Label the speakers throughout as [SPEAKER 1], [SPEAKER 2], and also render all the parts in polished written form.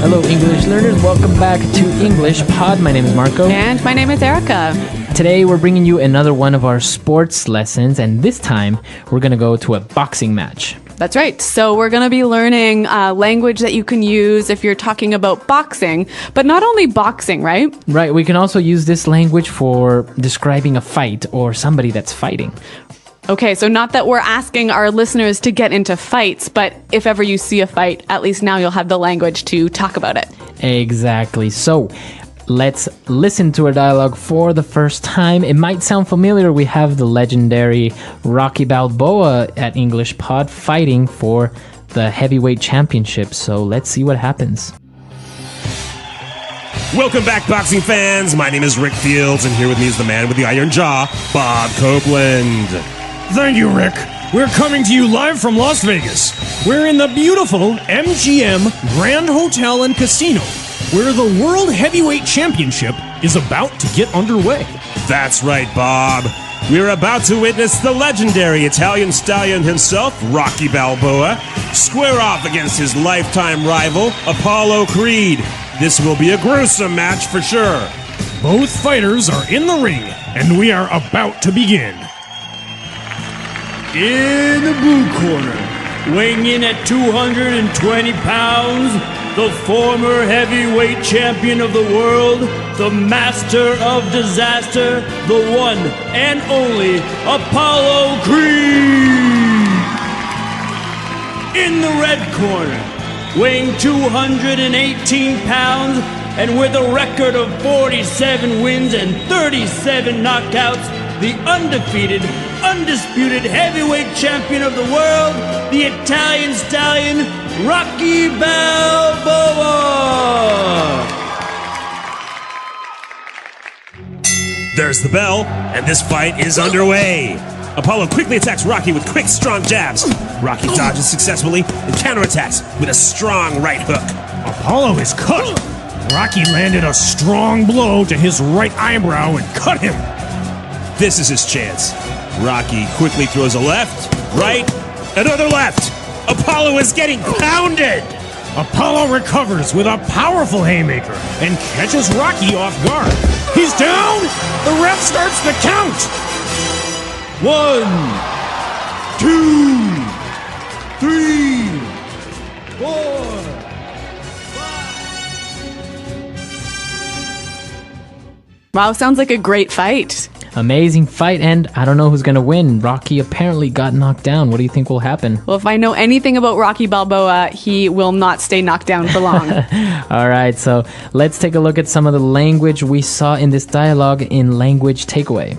[SPEAKER 1] Hello, English learners. Welcome back to English Pod. My name is Marco.
[SPEAKER 2] And my name is Erica.
[SPEAKER 1] Today, we're bringing you another one of our sports lessons, and this time, we're going to go to a boxing match.
[SPEAKER 2] That's right. So we're going to be learning language that you can use if you're talking about boxing, but not only boxing, right?
[SPEAKER 1] Right. We can also use this language for describing a fight or somebody that's fighting.
[SPEAKER 2] Okay, so not that we're asking our listeners to get into fights, but if ever you see a fight, at least now you'll have the language to talk about it.
[SPEAKER 1] Exactly. So let's listen to our dialogue for the first time. It might sound familiar. We have the legendary Rocky Balboa at English Pod fighting for the heavyweight championship. So let's see what happens.
[SPEAKER 3] Welcome back, boxing fans. My name is Rick Fields, and here with me is the man with the iron jaw, Bob Copeland.
[SPEAKER 4] Thank you, Rick. We're coming to you live from Las Vegas. We're in the beautiful MGM Grand Hotel and Casino, where the World Heavyweight Championship is about to get underway.
[SPEAKER 3] That's right, Bob. We're about to witness the legendary Italian stallion himself, Rocky Balboa, square off against his lifetime rival, Apollo Creed. This will be a gruesome match for sure.
[SPEAKER 4] Both fighters are in the ring, and we are about to begin.
[SPEAKER 5] In the blue corner, weighing in at 220 pounds, the former heavyweight champion of the world, the master of disaster, the one and only Apollo Creed. In the red corner, weighing 218 pounds, and with a record of 47 wins and 37 knockouts, the undefeated, undisputed heavyweight champion of the world, the Italian stallion, Rocky Balboa.
[SPEAKER 3] There's the bell, and this fight is underway. Apollo quickly attacks Rocky with quick, strong jabs. Rocky dodges successfully and counterattacks with a strong right hook.
[SPEAKER 4] Apollo is cut. Rocky landed a strong blow to his right eyebrow and cut him.
[SPEAKER 3] This is his chance. Rocky quickly throws a left, right, another left. Apollo is getting pounded.
[SPEAKER 4] Apollo recovers with a powerful haymaker and catches Rocky off guard. He's down. The ref starts the count.
[SPEAKER 5] 1, 2, 3, 4.
[SPEAKER 2] Wow, sounds like a great fight.
[SPEAKER 1] Amazing fight, and I don't know who's going to win. Rocky apparently got knocked down. What do you think will happen?
[SPEAKER 2] Well, if I know anything about Rocky Balboa, he will not stay knocked down for long.
[SPEAKER 1] All right, so let's take a look at some of the language we saw in this dialogue in Language Takeaway.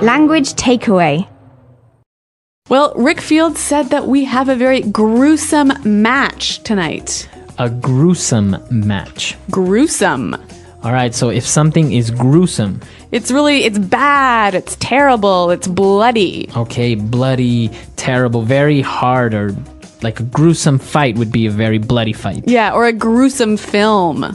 [SPEAKER 6] Language takeaway.
[SPEAKER 2] Well, Rick Fields said that we have a very gruesome match tonight.
[SPEAKER 1] A gruesome match.
[SPEAKER 2] Gruesome.
[SPEAKER 1] All right, so if something is gruesome...
[SPEAKER 2] It's bad, it's terrible, it's bloody.
[SPEAKER 1] Okay, bloody, terrible, very hard, or like a gruesome fight would be a very bloody fight.
[SPEAKER 2] Yeah, or a gruesome film.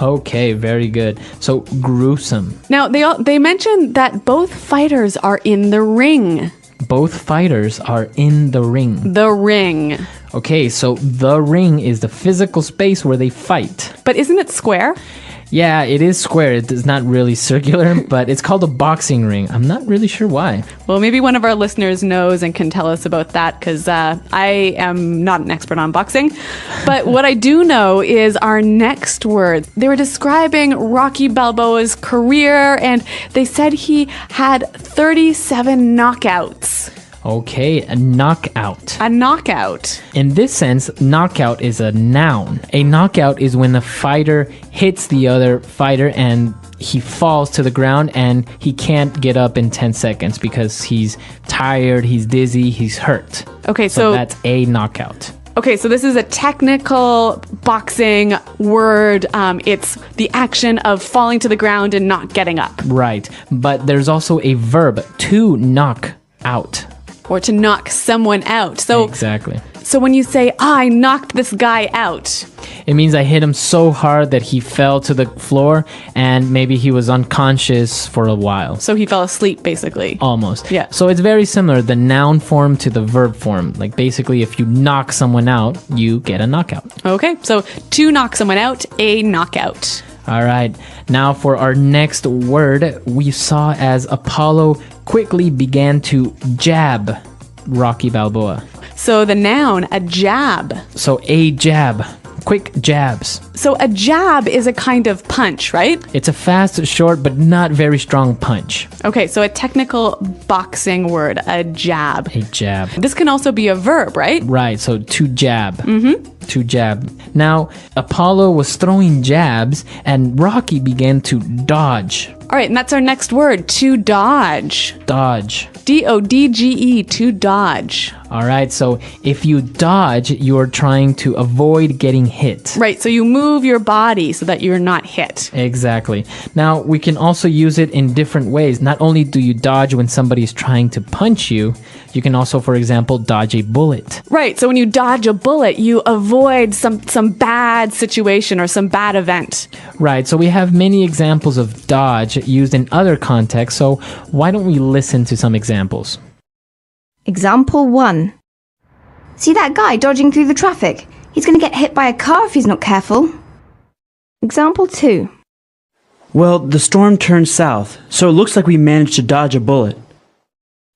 [SPEAKER 1] Okay, very good. So, gruesome.
[SPEAKER 2] Now, they mentioned that both fighters are in the ring.
[SPEAKER 1] Both fighters are in the ring.
[SPEAKER 2] The ring.
[SPEAKER 1] Okay, so the ring is the physical space where they fight.
[SPEAKER 2] But isn't it square?
[SPEAKER 1] Yeah, it is square. It is not really circular, but it's called a boxing ring. I'm not really sure why.
[SPEAKER 2] Well, maybe one of our listeners knows and can tell us about that, because I am not an expert on boxing. But what I do know is our next word. They were describing Rocky Balboa's career, and they said he had 37 knockouts.
[SPEAKER 1] Okay, a knockout.
[SPEAKER 2] A knockout.
[SPEAKER 1] In this sense, knockout is a noun. A knockout is when a fighter hits the other fighter and he falls to the ground and he can't get up in 10 seconds because he's tired, he's dizzy, he's hurt.
[SPEAKER 2] Okay,
[SPEAKER 1] so that's a knockout.
[SPEAKER 2] Okay, so this is a technical boxing word. It's the action of falling to the ground and not getting up.
[SPEAKER 1] Right, but there's also a verb, to knock out.
[SPEAKER 2] Or to knock someone out. So
[SPEAKER 1] exactly.
[SPEAKER 2] So when you say, I knocked this guy out.
[SPEAKER 1] it means I hit him so hard that he fell to the floor and maybe he was unconscious for a while.
[SPEAKER 2] So he fell asleep, basically.
[SPEAKER 1] Almost.
[SPEAKER 2] Yeah.
[SPEAKER 1] So it's very similar, the noun form to the verb form. Like basically, if you knock someone out, you get a knockout.
[SPEAKER 2] Okay, so to knock someone out, a knockout.
[SPEAKER 1] All right. Now for our next word, we saw as Apollo quickly began to jab Rocky Balboa.
[SPEAKER 2] So the noun, a jab.
[SPEAKER 1] So a jab. Quick jabs.
[SPEAKER 2] So a jab is a kind of punch, right?
[SPEAKER 1] It's a fast, short, but not very strong punch.
[SPEAKER 2] Okay, so a technical boxing word, a jab.
[SPEAKER 1] A jab.
[SPEAKER 2] This can also be a verb, right?
[SPEAKER 1] Right, so to jab. To jab. Now, Apollo was throwing jabs and Rocky began to dodge.
[SPEAKER 2] All right, and that's our next word, to dodge.
[SPEAKER 1] Dodge.
[SPEAKER 2] D-O-D-G-E, to dodge.
[SPEAKER 1] All right, so if you dodge, you're trying to avoid getting hit.
[SPEAKER 2] Right, so you move your body so that you're not hit.
[SPEAKER 1] Exactly. Now, we can also use it in different ways. Not only do you dodge when somebody's trying to punch you, you can also, for example, dodge a bullet.
[SPEAKER 2] Right, so when you dodge a bullet, you avoid some bad situation or some bad event.
[SPEAKER 1] Right, so we have many examples of dodge used in other contexts, so why don't we listen to some examples?
[SPEAKER 6] Example 1. See that guy dodging through the traffic? He's going to get hit by a car if he's not careful. Example 2.
[SPEAKER 7] Well, the storm turned south, so it looks like we managed to dodge a bullet.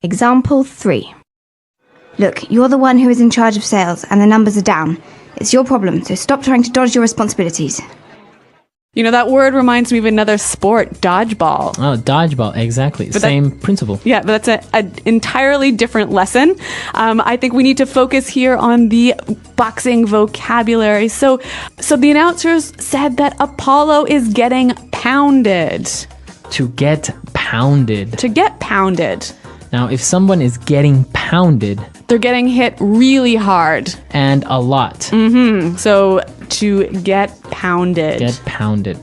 [SPEAKER 6] Example 3. Look, you're the one who is in charge of sales and the numbers are down. It's your problem, so stop trying to dodge your responsibilities.
[SPEAKER 2] You know, that word reminds me of another sport, dodgeball.
[SPEAKER 1] Oh, dodgeball, exactly. Same principle.
[SPEAKER 2] Yeah, but that's an entirely different lesson. I think we need to focus here on the boxing vocabulary. So the announcers said that Apollo is getting pounded.
[SPEAKER 1] To get pounded.
[SPEAKER 2] To get pounded.
[SPEAKER 1] Now, if someone is getting pounded,
[SPEAKER 2] they're getting hit really hard.
[SPEAKER 1] And a lot.
[SPEAKER 2] So to get pounded.
[SPEAKER 1] Get pounded.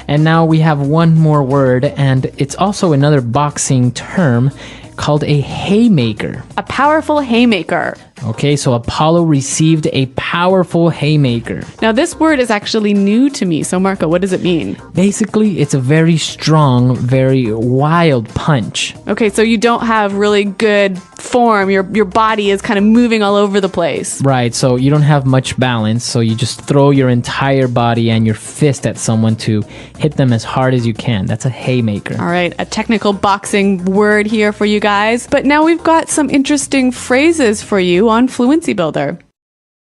[SPEAKER 1] And now we have one more word, and it's also another boxing term called a haymaker.
[SPEAKER 2] A powerful haymaker.
[SPEAKER 1] Okay, so Apollo received a powerful haymaker.
[SPEAKER 2] Now, this word is actually new to me. So, Marco, what does it mean?
[SPEAKER 1] Basically, it's a very strong, very wild punch.
[SPEAKER 2] Okay, so you don't have really good form. Your body is kind of moving all over the place.
[SPEAKER 1] Right, so you don't have much balance, so you just throw your entire body and your fist at someone to hit them as hard as you can. That's a haymaker.
[SPEAKER 2] All right, a technical boxing word here for you guys. But now we've got some interesting phrases for you on Fluency Builder.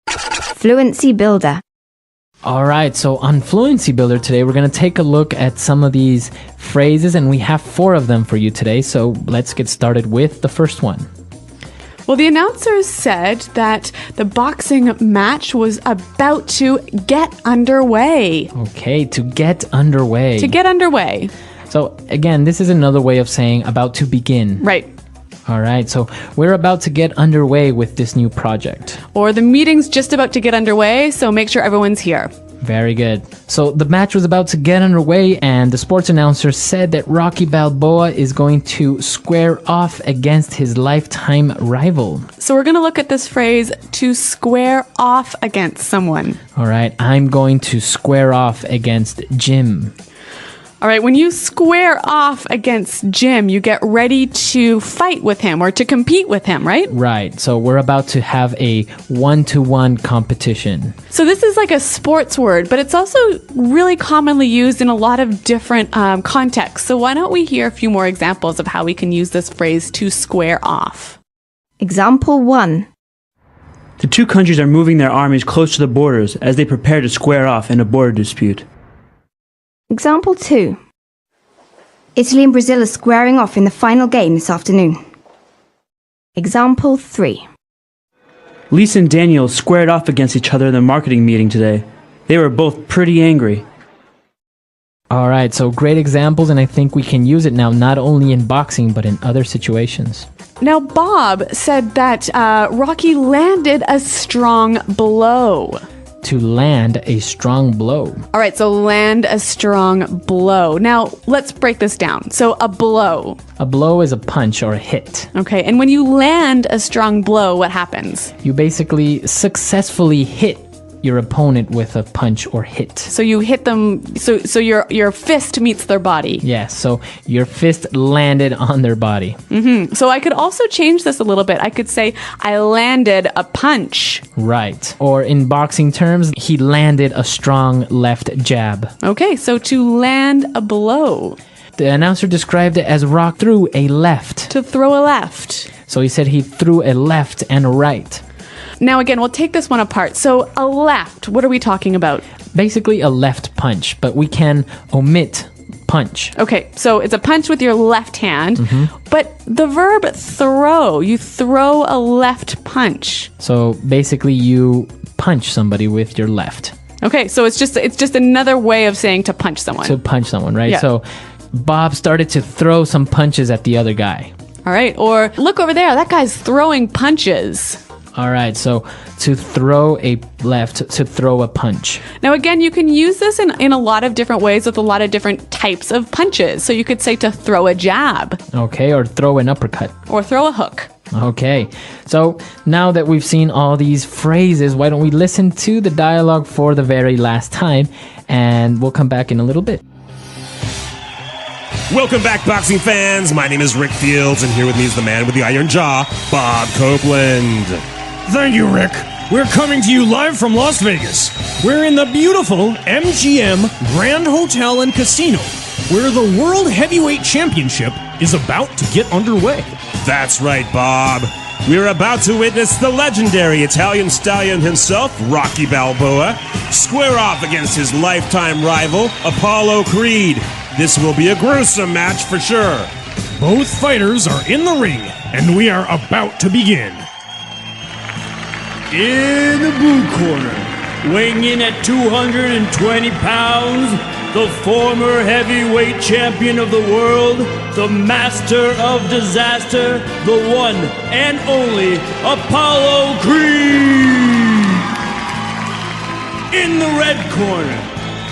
[SPEAKER 6] Fluency Builder.
[SPEAKER 1] All right, so on Fluency Builder today, we're going to take a look at some of these phrases, and we have 4 of them for you today. So let's get started with the first one.
[SPEAKER 2] Well, the announcers said that the boxing match was about to get underway.
[SPEAKER 1] Okay, to get underway.
[SPEAKER 2] To get underway.
[SPEAKER 1] So again, this is another way of saying about to begin.
[SPEAKER 2] Right.
[SPEAKER 1] All right, so we're about to get underway with this new project.
[SPEAKER 2] Or the meeting's just about to get underway, so make sure everyone's here.
[SPEAKER 1] Very good. So the match was about to get underway, and the sports announcer said that Rocky Balboa is going to square off against his lifetime rival.
[SPEAKER 2] So we're going to look at this phrase, to square off against someone.
[SPEAKER 1] All right, I'm going to square off against Jim.
[SPEAKER 2] All right, when you square off against Jim, you get ready to fight with him or to compete with him, right?
[SPEAKER 1] Right, so we're about to have a one-to-one competition.
[SPEAKER 2] So this is like a sports word, but it's also really commonly used in a lot of different contexts. So why don't we hear a few more examples of how we can use this phrase, to square off?
[SPEAKER 6] Example 1.
[SPEAKER 7] The two countries are moving their armies close to the borders as they prepare to square off in a border dispute.
[SPEAKER 6] Example 2. Italy and Brazil are squaring off in the final game this afternoon. Example 3.
[SPEAKER 7] Lisa and Daniel squared off against each other in the marketing meeting today. They were both pretty angry.
[SPEAKER 1] All right, so great examples, and I think we can use it now not only in boxing, but in other situations.
[SPEAKER 2] Now, Bob said that Rocky landed a strong blow.
[SPEAKER 1] To land a strong blow.
[SPEAKER 2] All right, so land a strong blow. Now, let's break this down. So, a blow.
[SPEAKER 1] A blow is a punch or a hit.
[SPEAKER 2] Okay, and when you land a strong blow, what happens?
[SPEAKER 1] You basically successfully hit your opponent with a punch or hit.
[SPEAKER 2] So you hit them, so your fist meets their body.
[SPEAKER 1] Yeah, so your fist landed on their body.
[SPEAKER 2] So I could also change this a little bit. I could say, I landed a punch.
[SPEAKER 1] Right. Or in boxing terms, he landed a strong left jab.
[SPEAKER 2] Okay, so to land a blow.
[SPEAKER 1] The announcer described it as Rock threw a left.
[SPEAKER 2] To throw a left.
[SPEAKER 1] So he said he threw a left and a right.
[SPEAKER 2] Now again, we'll take this one apart. So a left, what are we talking about?
[SPEAKER 1] Basically a left punch, but we can omit punch.
[SPEAKER 2] Okay, so it's a punch with your left hand, but the verb throw, you throw a left punch.
[SPEAKER 1] So basically you punch somebody with your left.
[SPEAKER 2] Okay, so it's just another way of saying to punch someone.
[SPEAKER 1] To punch someone, right?
[SPEAKER 2] Yeah.
[SPEAKER 1] So Bob started to throw some punches at the other guy.
[SPEAKER 2] All right, or look over there, that guy's throwing punches.
[SPEAKER 1] All right, so to throw a left, to throw a punch.
[SPEAKER 2] Now again, you can use this in a lot of different ways with a lot of different types of punches. So you could say to throw a jab.
[SPEAKER 1] Okay, or throw an uppercut.
[SPEAKER 2] Or throw a hook.
[SPEAKER 1] Okay, so now that we've seen all these phrases, why don't we listen to the dialogue for the very last time, and we'll come back in a little bit.
[SPEAKER 3] Welcome back, boxing fans. My name is Rick Fields, and here with me is the man with the iron jaw, Bob Copeland.
[SPEAKER 4] Thank you, Rick. We're coming to you live from Las Vegas. We're in the beautiful MGM Grand Hotel and Casino, where the World Heavyweight Championship is about to get underway.
[SPEAKER 3] That's right, Bob. We're about to witness the legendary Italian stallion himself, Rocky Balboa, square off against his lifetime rival, Apollo Creed. This will be a gruesome match for sure.
[SPEAKER 4] Both fighters are in the ring, and we are about to begin.
[SPEAKER 5] In the blue corner, weighing in at 220 pounds, the former heavyweight champion of the world, the master of disaster, the one and only Apollo Creed. In the red corner,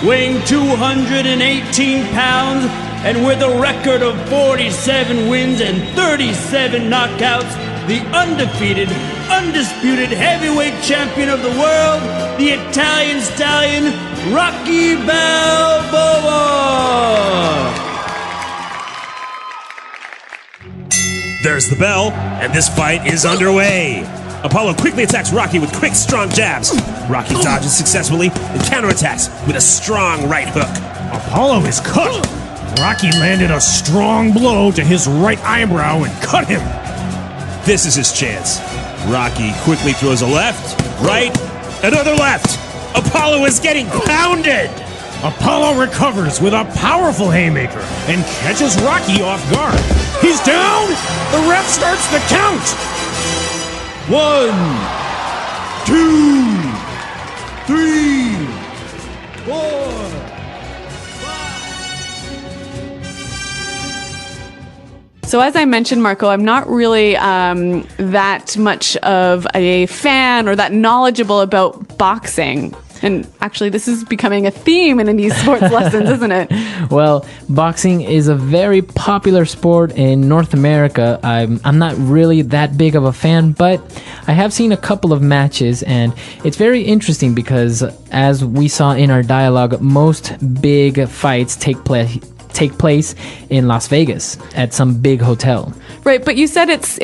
[SPEAKER 5] weighing 218 pounds and with a record of 47 wins and 37 knockouts, the undefeated, undisputed heavyweight champion of the world, the Italian stallion, Rocky Balboa.
[SPEAKER 3] There's the bell, and this fight is underway. Apollo quickly attacks Rocky with quick, strong jabs. Rocky dodges successfully and counterattacks with a strong right hook.
[SPEAKER 4] Apollo is cut. Rocky landed a strong blow to his right eyebrow and cut him.
[SPEAKER 3] This is his chance. Rocky quickly throws a left, right, another left. Apollo is getting pounded.
[SPEAKER 4] Apollo recovers with a powerful haymaker and catches Rocky off guard. He's down. The ref starts the count.
[SPEAKER 5] 1, 2, 3, 4.
[SPEAKER 2] So as I mentioned, Marco, I'm not really that much of a fan or that knowledgeable about boxing. And actually, this is becoming a theme in these sports lessons, isn't it?
[SPEAKER 1] Well, boxing is a very popular sport in North America. I'm not really that big of a fan, but I have seen a couple of matches, and it's very interesting because, as we saw in our dialogue, most big fights take place in Las Vegas at some big hotel.
[SPEAKER 2] Right, but you said it's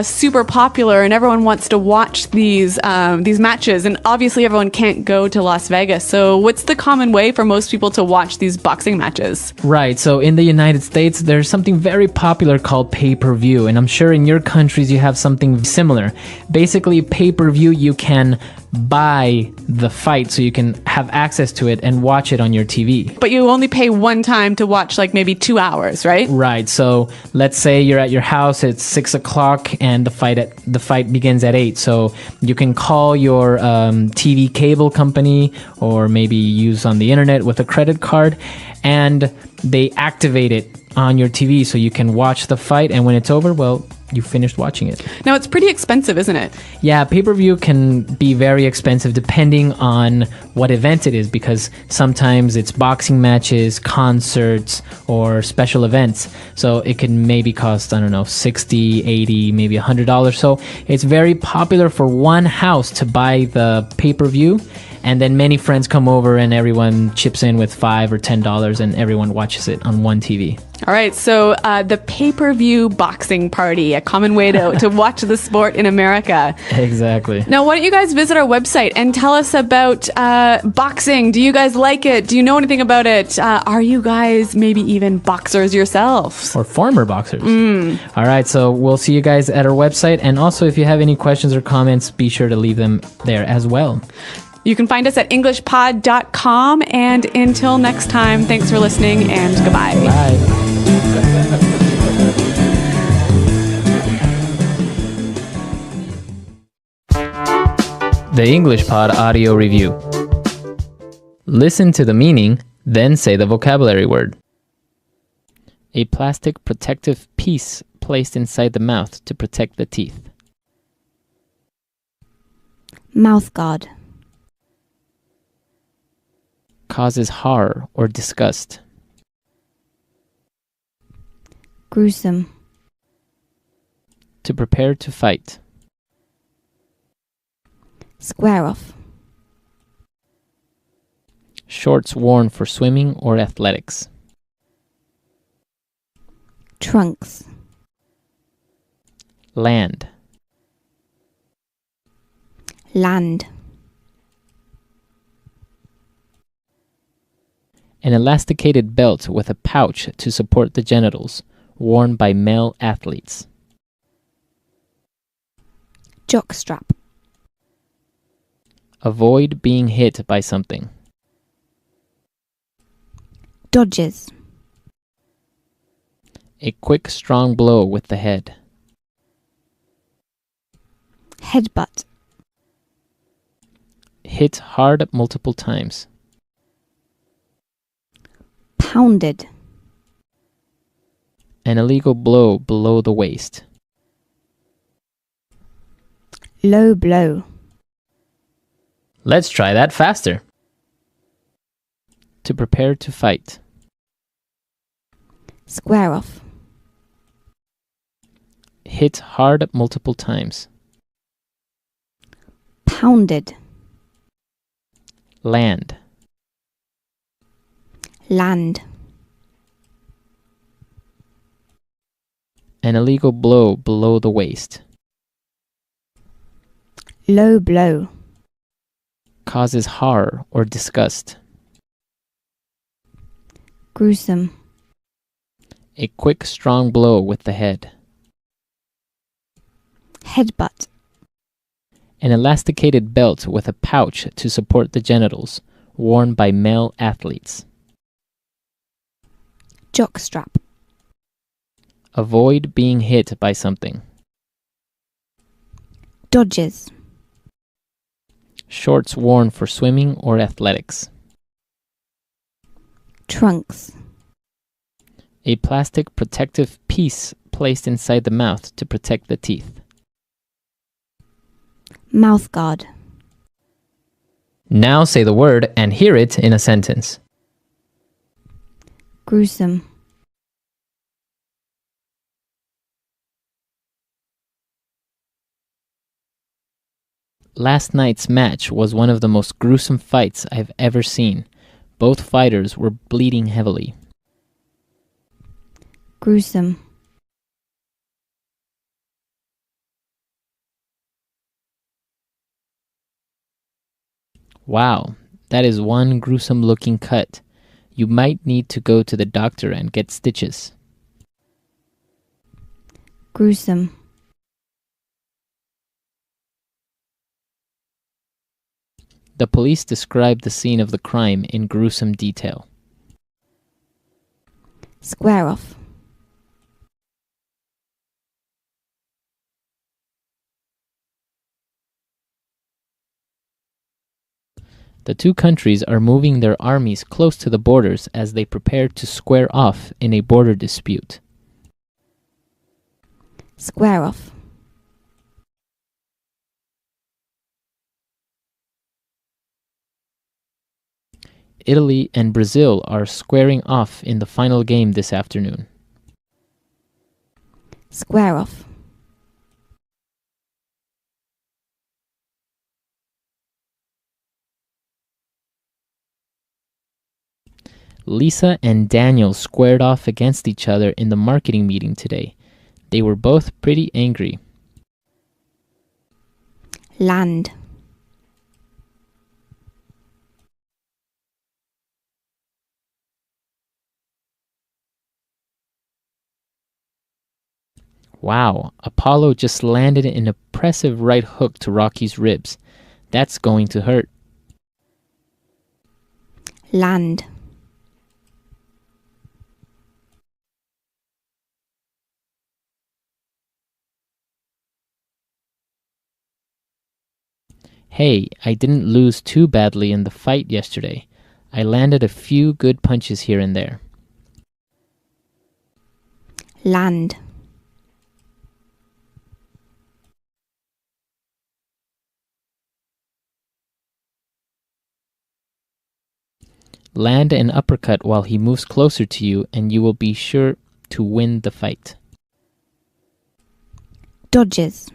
[SPEAKER 2] super popular and everyone wants to watch these matches, and obviously everyone can't go to Las Vegas. So what's the common way for most people to watch these boxing matches?
[SPEAKER 1] Right, so in the United States, there's something very popular called pay-per-view, and I'm sure in your countries you have something similar. Basically, pay-per-view, you can buy the fight so you can have access to it and watch it on your TV.
[SPEAKER 2] But you only pay one time to watch like maybe 2 hours, right?
[SPEAKER 1] Right. So let's say you're at your house, it's 6 o'clock and the fight begins at 8. So you can call your TV cable company or maybe use on the internet with a credit card, and they activate it on your TV so you can watch the fight, and when it's over, well, you finished watching it.
[SPEAKER 2] Now, it's pretty expensive, isn't it?
[SPEAKER 1] Yeah, pay-per-view can be very expensive depending on what event it is, because sometimes it's boxing matches, concerts, or special events. So it can maybe cost, I don't know, $60, $80, maybe $100. So it's very popular for one house to buy the pay-per-view. And then many friends come over and everyone chips in with $5 or $10 and everyone watches it on one TV.
[SPEAKER 2] All right, so the pay-per-view boxing party, a common way to watch the sport in America.
[SPEAKER 1] Exactly.
[SPEAKER 2] Now, why don't you guys visit our website and tell us about boxing? Do you guys like it? Do you know anything about it? Are you guys maybe even boxers yourselves?
[SPEAKER 1] Or former boxers. All right, so we'll see you guys at our website. And also, if you have any questions or comments, be sure to leave them there as well.
[SPEAKER 2] You can find us at englishpod.com. And until next time, thanks for listening and goodbye.
[SPEAKER 1] Bye. The English Pod Audio Review. Listen to the meaning, then say the vocabulary word. A plastic protective piece placed inside the mouth to protect the teeth.
[SPEAKER 6] Mouth guard.
[SPEAKER 1] Causes horror or disgust.
[SPEAKER 6] Gruesome.
[SPEAKER 1] To prepare to fight.
[SPEAKER 6] Square off.
[SPEAKER 1] Shorts worn for swimming or athletics.
[SPEAKER 6] Trunks.
[SPEAKER 1] Land.
[SPEAKER 6] Land.
[SPEAKER 1] An elasticated belt with a pouch to support the genitals, worn by male athletes.
[SPEAKER 6] Jockstrap.
[SPEAKER 1] Avoid being hit by something.
[SPEAKER 6] Dodges.
[SPEAKER 1] A quick, strong blow with the head.
[SPEAKER 6] Headbutt.
[SPEAKER 1] Hit hard multiple times.
[SPEAKER 6] Pounded.
[SPEAKER 1] An illegal blow below the waist.
[SPEAKER 6] Low blow.
[SPEAKER 1] Let's try that faster. To prepare to fight.
[SPEAKER 6] Square off.
[SPEAKER 1] Hit hard multiple times.
[SPEAKER 6] Pounded.
[SPEAKER 1] Land.
[SPEAKER 6] Land.
[SPEAKER 1] An illegal blow below the waist.
[SPEAKER 6] Low blow.
[SPEAKER 1] Causes horror or disgust.
[SPEAKER 6] Gruesome.
[SPEAKER 1] A quick, strong blow with the head.
[SPEAKER 6] Headbutt.
[SPEAKER 1] An elasticated belt with a pouch to support the genitals, worn by male athletes.
[SPEAKER 6] Jockstrap.
[SPEAKER 1] Avoid being hit by something.
[SPEAKER 6] Dodges.
[SPEAKER 1] Shorts worn for swimming or athletics.
[SPEAKER 6] Trunks.
[SPEAKER 1] A plastic protective piece placed inside the mouth to protect the teeth.
[SPEAKER 6] Mouth guard.
[SPEAKER 1] Now say the word and hear it in a sentence.
[SPEAKER 6] Gruesome.
[SPEAKER 1] Last night's match was one of the most gruesome fights I've ever seen. Both fighters were bleeding heavily.
[SPEAKER 6] Gruesome.
[SPEAKER 1] Wow, that is one gruesome looking cut. You might need to go to the doctor and get stitches.
[SPEAKER 6] Gruesome.
[SPEAKER 1] The police described the scene of the crime in gruesome detail.
[SPEAKER 6] Square off.
[SPEAKER 1] The two countries are moving their armies close to the borders as they prepare to square off in a border dispute.
[SPEAKER 6] Square off.
[SPEAKER 1] Italy and Brazil are squaring off in the final game this afternoon.
[SPEAKER 6] Square off.
[SPEAKER 1] Lisa and Daniel squared off against each other in the marketing meeting today. They were both pretty angry.
[SPEAKER 6] Land.
[SPEAKER 1] Wow, Apollo just landed an impressive right hook to Rocky's ribs. That's going to hurt.
[SPEAKER 6] Land.
[SPEAKER 1] Hey, I didn't lose too badly in the fight yesterday. I landed a few good punches here and there.
[SPEAKER 6] Land.
[SPEAKER 1] Land an uppercut while he moves closer to you and you will be sure to win the fight.
[SPEAKER 6] Dodges.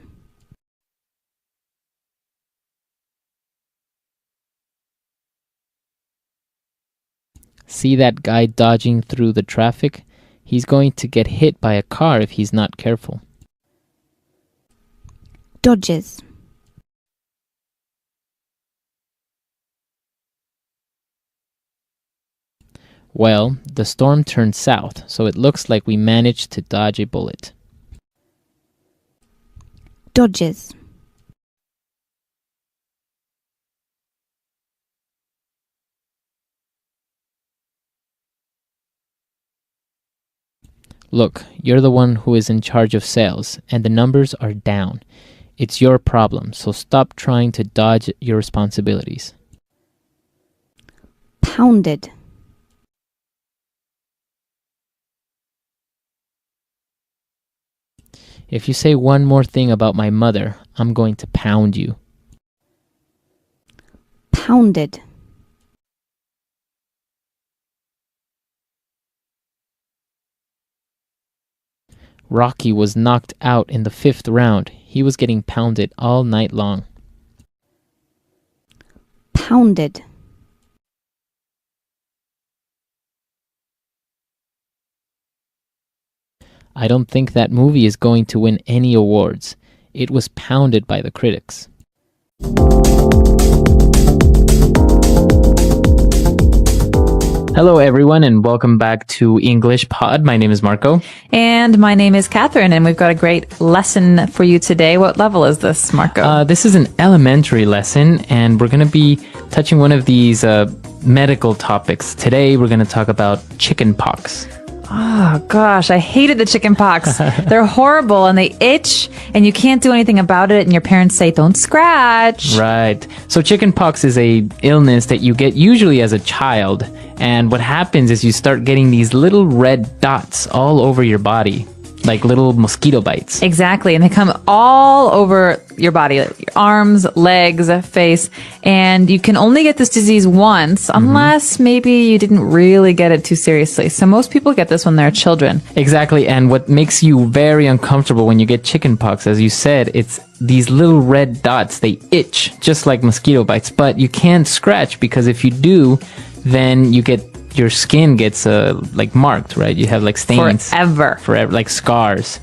[SPEAKER 1] See that guy dodging through the traffic? He's going to get hit by a car if he's not careful.
[SPEAKER 6] Dodges.
[SPEAKER 1] Well, the storm turned south, so it looks like we managed to dodge a bullet.
[SPEAKER 6] Dodges.
[SPEAKER 1] Look, you're the one who is in charge of sales, and the numbers are down. It's your problem, so stop trying to dodge your responsibilities.
[SPEAKER 6] Pounded.
[SPEAKER 1] If you say one more thing about my mother, I'm going to pound you.
[SPEAKER 6] Pounded.
[SPEAKER 1] Rocky was knocked out in the 5th round. He was getting pounded all night long.
[SPEAKER 6] Pounded.
[SPEAKER 1] I don't think that movie is going to win any awards. It was pounded by the critics. Hello, everyone, and welcome back to English Pod. My name is Marco.
[SPEAKER 8] And my name is Catherine, and we've got a great lesson for you today. What level is this, Marco?
[SPEAKER 1] This is an elementary lesson, and we're going to be touching one of these medical topics. Today, we're going to talk about chicken pox.
[SPEAKER 8] Oh, gosh, I hated the chicken pox. They're horrible, and they itch, and you can't do anything about it, and your parents say, don't scratch.
[SPEAKER 1] Right. So chicken pox is a illness that you get usually as a child, and what happens is you start getting these little red dots all over your body, like little mosquito bites.
[SPEAKER 8] Exactly, and they come all over your body, like your arms, legs, face, and you can only get this disease once, unless maybe you didn't really get it too seriously. So most people get this when they're children.
[SPEAKER 1] Exactly, and what makes you very uncomfortable when you get chicken pox, as you said, it's these little red dots. They itch, just like mosquito bites, but you can't scratch, because if you do, then your skin gets like marked, right? You have like stains
[SPEAKER 8] Forever,
[SPEAKER 1] like scars.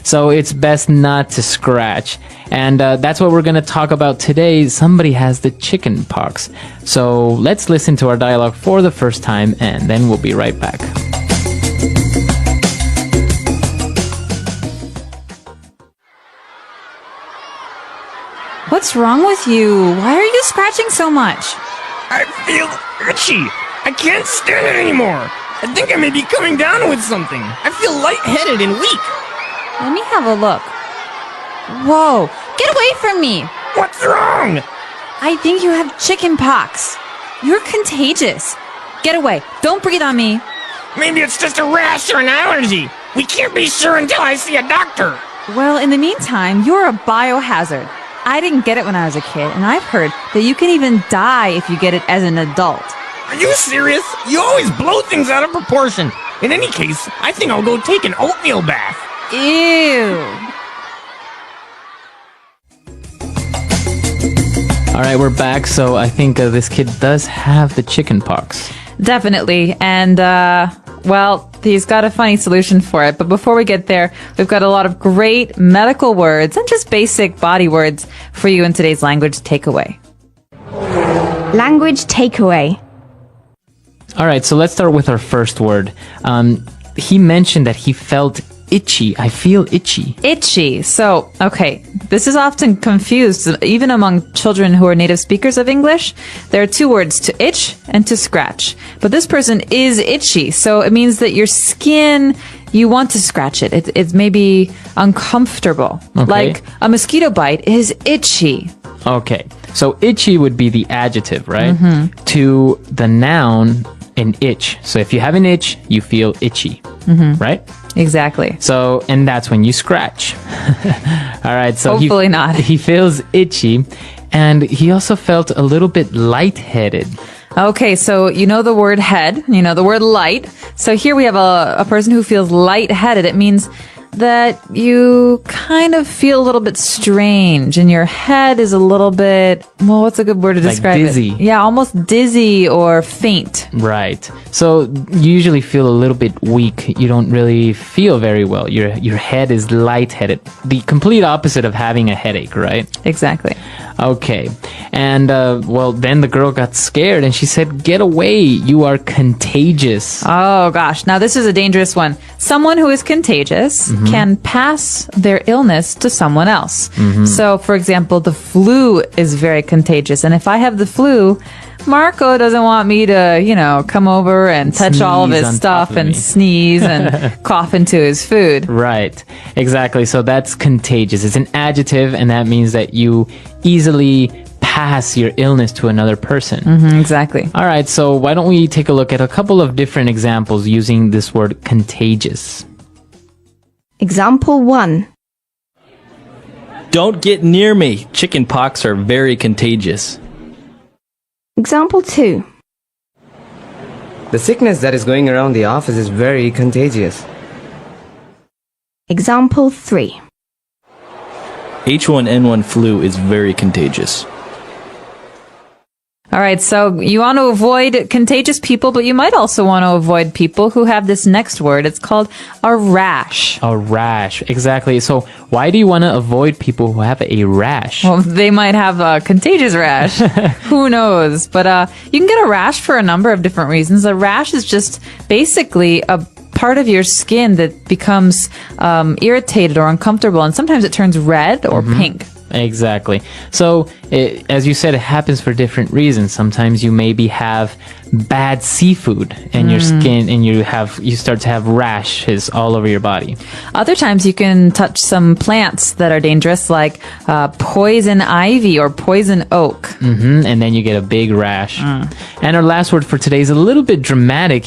[SPEAKER 1] So it's best not to scratch, and that's what we're going to talk about today. Somebody has the chicken pox. So let's listen to our dialogue for the first time, and then we'll be right back.
[SPEAKER 8] What's wrong with you? Why are you scratching so much?
[SPEAKER 4] I feel itchy. I can't stand it anymore. I think I may be coming down with something. I feel lightheaded and weak.
[SPEAKER 8] Let me have a look. Whoa, get away from me.
[SPEAKER 4] What's wrong?
[SPEAKER 8] I think you have chicken pox. You're contagious. Get away. Don't breathe on me.
[SPEAKER 4] Maybe it's just a rash or an allergy. We can't be sure until I see a doctor.
[SPEAKER 8] Well, in the meantime, you're a biohazard. I didn't get it when I was a kid, and I've heard that you can even die if you get it as an adult.
[SPEAKER 4] Are you serious? You always blow things out of proportion. In any case, I think I'll go take an oatmeal bath.
[SPEAKER 8] Ew.
[SPEAKER 1] All right, we're back. So I think this kid does have the chicken pox.
[SPEAKER 8] Definitely. And, well, he's got a funny solution for it. But before we get there, we've got a lot of great medical words and just basic body words for you in today's language takeaway.
[SPEAKER 6] Language takeaway.
[SPEAKER 1] All right, so let's start with our first word. He mentioned that he felt itchy. I feel itchy.
[SPEAKER 8] Itchy. So, okay, this is often confused, even among children who are native speakers of English. There are two words, to itch and to scratch. But this person is itchy, so it means that your skin, you want to scratch it. It's maybe uncomfortable.
[SPEAKER 1] Okay.
[SPEAKER 8] Like a mosquito bite is itchy.
[SPEAKER 1] Okay, so itchy would be the adjective, right? To the noun, an itch. So if you have an itch, you feel itchy, right?
[SPEAKER 8] Exactly.
[SPEAKER 1] So, and that's when you scratch. All right, so
[SPEAKER 8] Hopefully not.
[SPEAKER 1] He feels itchy, and he also felt a little bit lightheaded.
[SPEAKER 8] Okay, so you know the word head, you know the word light. So here we have a person who feels lightheaded. It means that you kind of feel a little bit strange and your head is a little bit, well, what's a good word to
[SPEAKER 1] Like
[SPEAKER 8] describe
[SPEAKER 1] dizzy.
[SPEAKER 8] it? Yeah, almost dizzy or faint.
[SPEAKER 1] Right. So you usually feel a little bit weak. You don't really feel very well. Your head is lightheaded. The complete opposite of having a headache, right?
[SPEAKER 8] Exactly.
[SPEAKER 1] Okay. And, well, then the girl got scared and she said, "Get away. You are contagious."
[SPEAKER 8] Oh gosh, now this is a dangerous one. Someone who is contagious can pass their illness to someone else. So, for example, the flu is very contagious. And if I have the flu, Marco doesn't want me to, come over and touch all of
[SPEAKER 1] Sneeze
[SPEAKER 8] his
[SPEAKER 1] on
[SPEAKER 8] stuff
[SPEAKER 1] top of
[SPEAKER 8] and
[SPEAKER 1] me.
[SPEAKER 8] sneeze and cough into his food.
[SPEAKER 1] Right. Exactly. So that's contagious. It's an adjective, and that means that you easily pass your illness to another person.
[SPEAKER 8] Exactly.
[SPEAKER 1] All right. So why don't we take a look at a couple of different examples using this word contagious?
[SPEAKER 6] Example 1.
[SPEAKER 9] Don't get near me. Chicken pox are very contagious.
[SPEAKER 6] Example 2.
[SPEAKER 10] The sickness that is going around the office is very contagious.
[SPEAKER 6] Example 3.
[SPEAKER 9] H1N1 flu is very contagious.
[SPEAKER 8] All right, so you want to avoid contagious people, but you might also want to avoid people who have this next word. It's called a rash.
[SPEAKER 1] A rash. Exactly. So why do you want to avoid people who have a rash?
[SPEAKER 8] Well, they might have a contagious rash. Who knows? But you can get a rash for a number of different reasons. A rash is just basically a part of your skin that becomes irritated or uncomfortable, and sometimes it turns red or pink.
[SPEAKER 1] Exactly. So, as you said, it happens for different reasons. Sometimes you maybe have bad seafood and your skin, and you start to have rashes all over your body.
[SPEAKER 8] Other times you can touch some plants that are dangerous, like poison ivy or poison oak.
[SPEAKER 1] And then you get a big rash. And our last word for today is a little bit dramatic.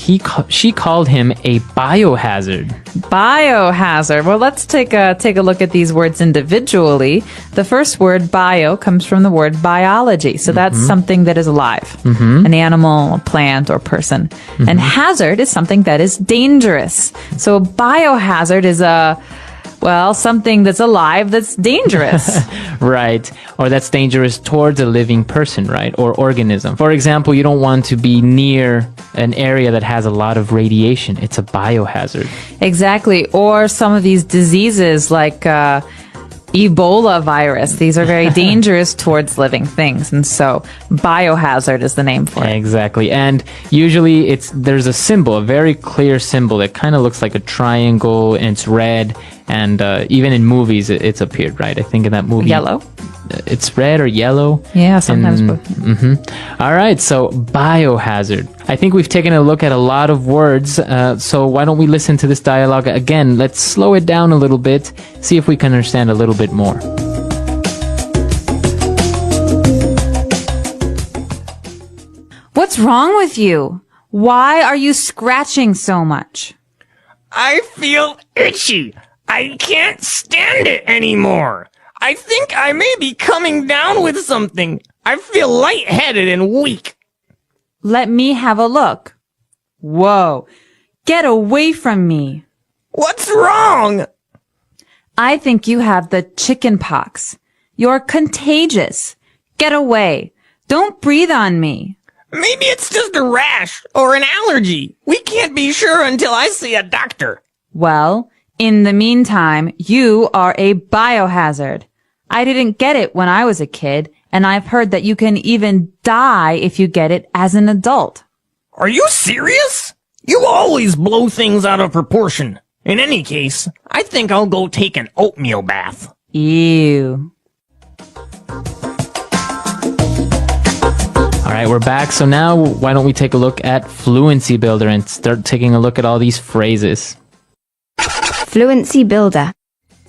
[SPEAKER 1] She called him a biohazard.
[SPEAKER 8] Biohazard. Well, let's take a look at these words individually. The first word, bio, comes from the word biology. So that's something that is alive, an animal, a plant, or person. And hazard is something that is dangerous. So a biohazard is something that's alive that's dangerous.
[SPEAKER 1] Right. Or that's dangerous towards a living person, right? Or organism. For example, you don't want to be near an area that has a lot of radiation. It's a biohazard.
[SPEAKER 8] Exactly. Or some of these diseases like Ebola virus. These are very dangerous towards living things. And so biohazard is the name for it.
[SPEAKER 1] Exactly. And usually there's a symbol, a very clear symbol that kind of looks like a triangle, and it's red. And even in movies, it's appeared, right? I think in that movie.
[SPEAKER 8] Yellow.
[SPEAKER 1] It's red or yellow.
[SPEAKER 8] Yeah, sometimes both.
[SPEAKER 1] All right, so biohazard. I think we've taken a look at a lot of words, so why don't we listen to this dialogue again? Let's slow it down a little bit, see if we can understand a little bit more.
[SPEAKER 8] What's wrong with you? Why are you scratching so much?
[SPEAKER 4] I feel itchy. I can't stand it anymore. I think I may be coming down with something. I feel lightheaded and weak.
[SPEAKER 8] Let me have a look. Whoa. Get away from me.
[SPEAKER 4] What's wrong?
[SPEAKER 8] I think you have the chicken pox. You're contagious. Get away. Don't breathe on me.
[SPEAKER 11] Maybe it's just a rash or an allergy. We can't be sure until I see a doctor.
[SPEAKER 8] Well, in the meantime, you are a biohazard. I didn't get it when I was a kid, and I've heard that you can even die if you get it as an adult.
[SPEAKER 11] Are you serious? You always blow things out of proportion. In any case, I think I'll go take an oatmeal bath.
[SPEAKER 8] Ew.
[SPEAKER 1] All right, we're back. So now why don't we take a look at Fluency Builder and start taking a look at all these phrases.
[SPEAKER 6] Fluency Builder.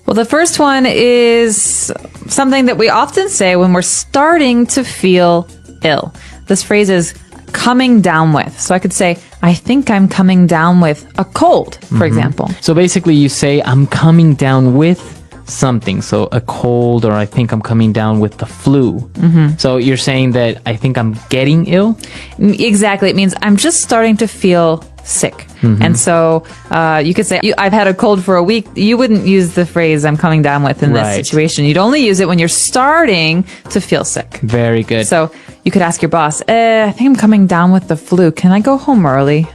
[SPEAKER 8] Well, the first one is something that we often say when we're starting to feel ill. This phrase is coming down with. So I could say, I think I'm coming down with a cold, for example.
[SPEAKER 1] So basically you say, I'm coming down with something. So a cold, or I think I'm coming down with the flu. So you're saying that I think I'm getting ill?
[SPEAKER 8] Exactly. It means I'm just starting to feel sick. And so you could say, I've had a cold for a week. You wouldn't use the phrase I'm coming down with in this situation. You'd only use it when you're starting to feel sick.
[SPEAKER 1] Very good.
[SPEAKER 8] So you could ask your boss, I think I'm coming down with the flu. Can I go home early?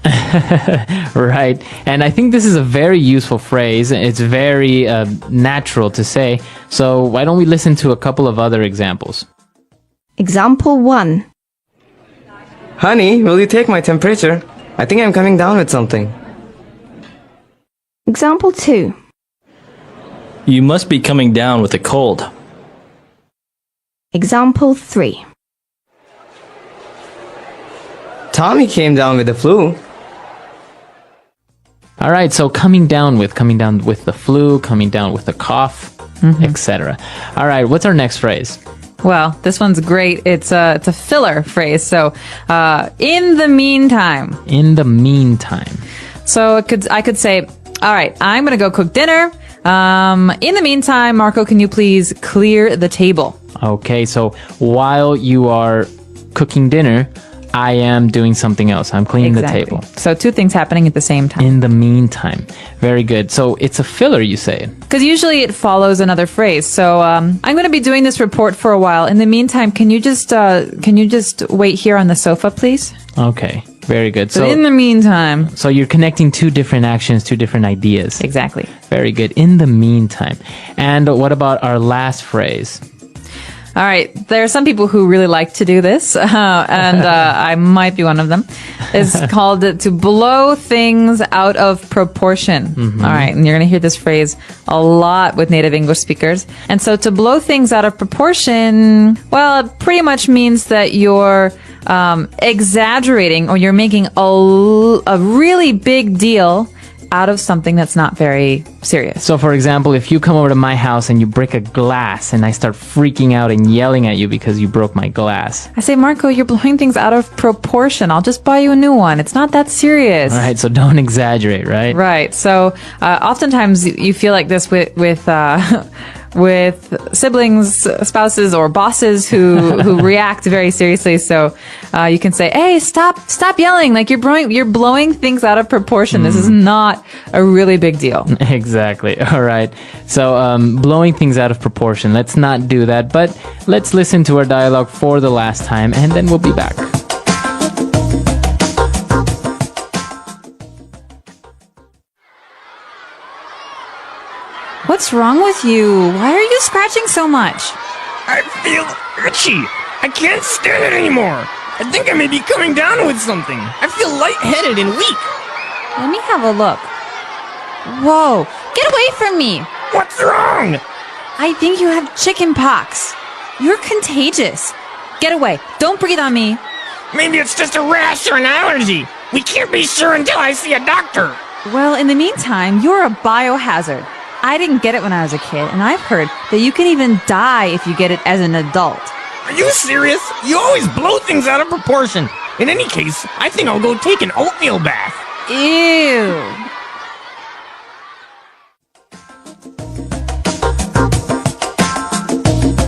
[SPEAKER 1] Right. And I think this is a very useful phrase. It's very natural to say. So why don't we listen to a couple of other examples?
[SPEAKER 6] Example 1.
[SPEAKER 10] Honey, will you take my temperature? I think I'm coming down with something.
[SPEAKER 6] Example 2.
[SPEAKER 9] You must be coming down with a cold.
[SPEAKER 6] Example 3.
[SPEAKER 10] Tommy came down with the flu.
[SPEAKER 1] All right, so coming down with the flu, coming down with the cough, etc. All right, what's our next phrase?
[SPEAKER 8] Well, this one's great. It's a filler phrase. So, in the meantime.
[SPEAKER 1] In the meantime.
[SPEAKER 8] So I could say, all right, I'm going to go cook dinner. In the meantime, Marco, can you please clear the table?
[SPEAKER 1] Okay, so while you are cooking dinner, I am doing something else. I'm cleaning the table.
[SPEAKER 8] So two things happening at the same time.
[SPEAKER 1] In the meantime. Very good. So it's a filler, you say?
[SPEAKER 8] Because usually it follows another phrase. So I'm going to be doing this report for a while. In the meantime, can you just wait here on the sofa, please?
[SPEAKER 1] Okay. Very good.
[SPEAKER 8] So in the meantime.
[SPEAKER 1] So you're connecting two different actions, two different ideas.
[SPEAKER 8] Exactly.
[SPEAKER 1] Very good. In the meantime. And what about our last phrase?
[SPEAKER 8] All right. There are some people who really like to do this, and I might be one of them. It's called to blow things out of proportion. All right. And you're going to hear this phrase a lot with native English speakers. And so to blow things out of proportion, well, it pretty much means that you're exaggerating, or you're making a really big deal out of something that's not very serious.
[SPEAKER 1] So, for example, if you come over to my house and you break a glass and I start freaking out and yelling at you because you broke my glass.
[SPEAKER 8] I say, Marco, you're blowing things out of proportion. I'll just buy you a new one. It's not that serious.
[SPEAKER 1] All right, so don't exaggerate, right?
[SPEAKER 8] Right. So, oftentimes you feel like this with siblings, spouses, or bosses who react very seriously. So you can say, "Hey, stop yelling! Like you're blowing things out of proportion. This is not a really big deal."
[SPEAKER 1] Exactly. All right. So blowing things out of proportion. Let's not do that. But let's listen to our dialogue for the last time, and then we'll be back.
[SPEAKER 8] What's wrong with you? Why are you scratching so much?
[SPEAKER 11] I feel itchy. I can't stand it anymore. I think I may be coming down with something. I feel lightheaded and weak.
[SPEAKER 8] Let me have a look. Whoa, get away from me.
[SPEAKER 11] What's wrong?
[SPEAKER 8] I think you have chicken pox. You're contagious. Get away. Don't breathe on me.
[SPEAKER 11] Maybe it's just a rash or an allergy. We can't be sure until I see a doctor.
[SPEAKER 8] Well, in the meantime, you're a biohazard. I didn't get it when I was a kid, and I've heard that you can even die if you get it as an adult.
[SPEAKER 11] Are you serious? You always blow things out of proportion. In any case, I think I'll go take an oatmeal bath.
[SPEAKER 8] Ew.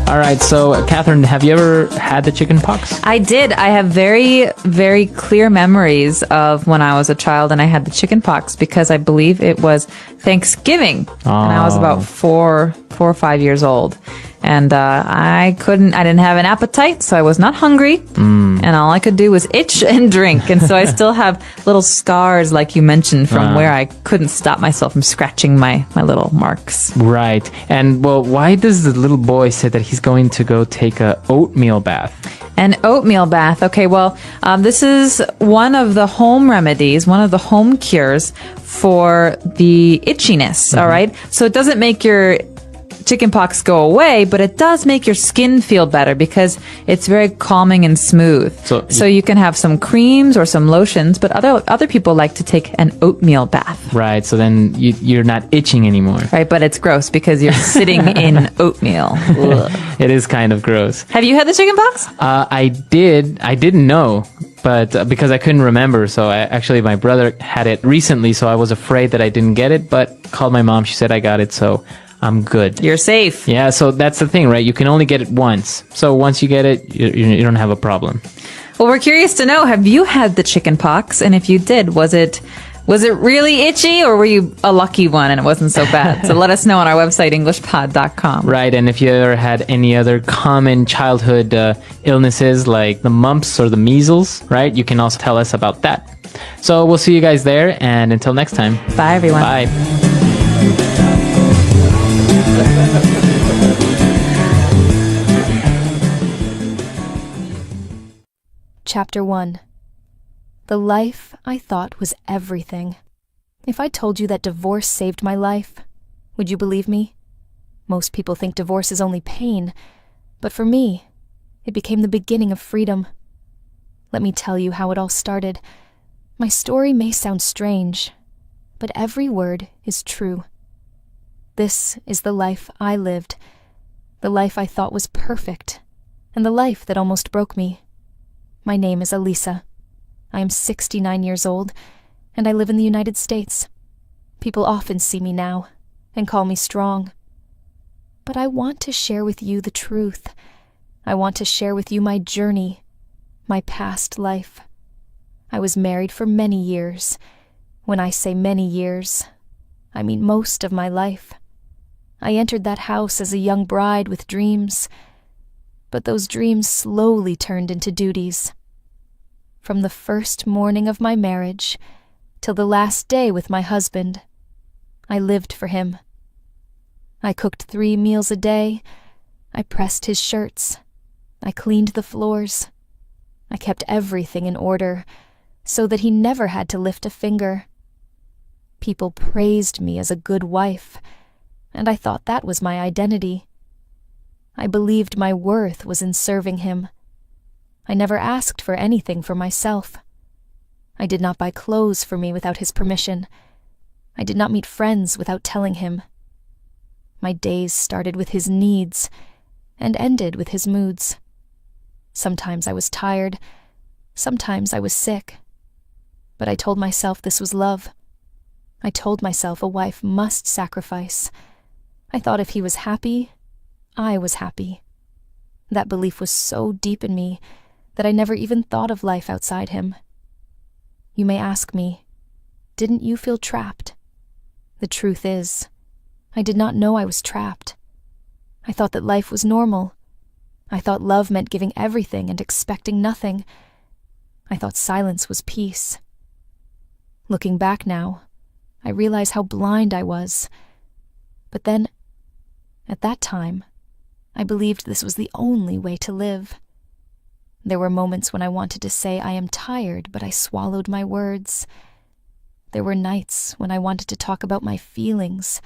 [SPEAKER 1] All right, so Catherine, have you ever had the chicken pox?
[SPEAKER 8] I did. I have very, very clear memories of when I was a child and I had the chicken pox, because I believe it was Thanksgiving. And I was about 4 or 5 years old. And I didn't have an appetite, so I was not hungry. And all I could do was itch and drink. And so I still have little scars, like you mentioned, from where I couldn't stop myself from scratching my little marks.
[SPEAKER 1] Right. And well, why does the little boy say that he's going to go take a oatmeal bath?
[SPEAKER 8] An oatmeal bath. Okay, well, this is one of the home remedies, one of the home cures for the itchiness, all right? So it doesn't make your chickenpox go away, but it does make your skin feel better because it's very calming and smooth. So you can have some creams or some lotions, but other people like to take an oatmeal bath.
[SPEAKER 1] Right, so then you're not itching anymore.
[SPEAKER 8] Right, but it's gross because you're sitting in oatmeal. Ugh.
[SPEAKER 1] It is kind of gross.
[SPEAKER 8] Have you had the chickenpox?
[SPEAKER 1] I didn't know, but because I couldn't remember. So my brother had it recently, so I was afraid that I didn't get it, but called my mom. She said I got it, so I'm good.
[SPEAKER 8] You're safe.
[SPEAKER 1] Yeah, so that's the thing, right? You can only get it once. So once you get it, you don't have a problem.
[SPEAKER 8] Well, we're curious to know, have you had the chickenpox? And if you did, was it really itchy, or were you a lucky one and it wasn't so bad? So let us know on our website, englishpod.com.
[SPEAKER 1] Right, and if you ever had any other common childhood illnesses like the mumps or the measles, right, you can also tell us about that. So we'll see you guys there, and until next time.
[SPEAKER 8] Bye, everyone.
[SPEAKER 1] Bye.
[SPEAKER 12] Chapter 1. The life I thought was everything. If I told you that divorce saved my life, would you believe me? Most people think divorce is only pain, but for me, it became the beginning of freedom. Let me tell you how it all started. My story may sound strange, but every word is true. This is the life I lived, the life I thought was perfect, and the life that almost broke me. My name is Elisa. I am 69 years old, and I live in the United States. People often see me now and call me strong. But I want to share with you the truth. I want to share with you my journey, my past life. I was married for many years. When I say many years, I mean most of my life. I entered that house as a young bride with dreams, but those dreams slowly turned into duties. From the first morning of my marriage till the last day with my husband, I lived for him. I cooked 3 meals a day. I pressed his shirts. I cleaned the floors. I kept everything in order so that he never had to lift a finger. People praised me as a good wife, and I thought that was my identity. I believed my worth was in serving him. I never asked for anything for myself. I did not buy clothes for me without his permission. I did not meet friends without telling him. My days started with his needs and ended with his moods. Sometimes I was tired, sometimes I was sick. But I told myself this was love. I told myself a wife must sacrifice. I thought if he was happy, I was happy. That belief was so deep in me that I never even thought of life outside him. You may ask me, didn't you feel trapped? The truth is, I did not know I was trapped. I thought that life was normal. I thought love meant giving everything and expecting nothing. I thought silence was peace. Looking back now, I realize how blind I was. But then, at that time, I believed this was the only way to live. There were moments when I wanted to say I am tired, but I swallowed my words. There were nights when I wanted to talk about my feelings,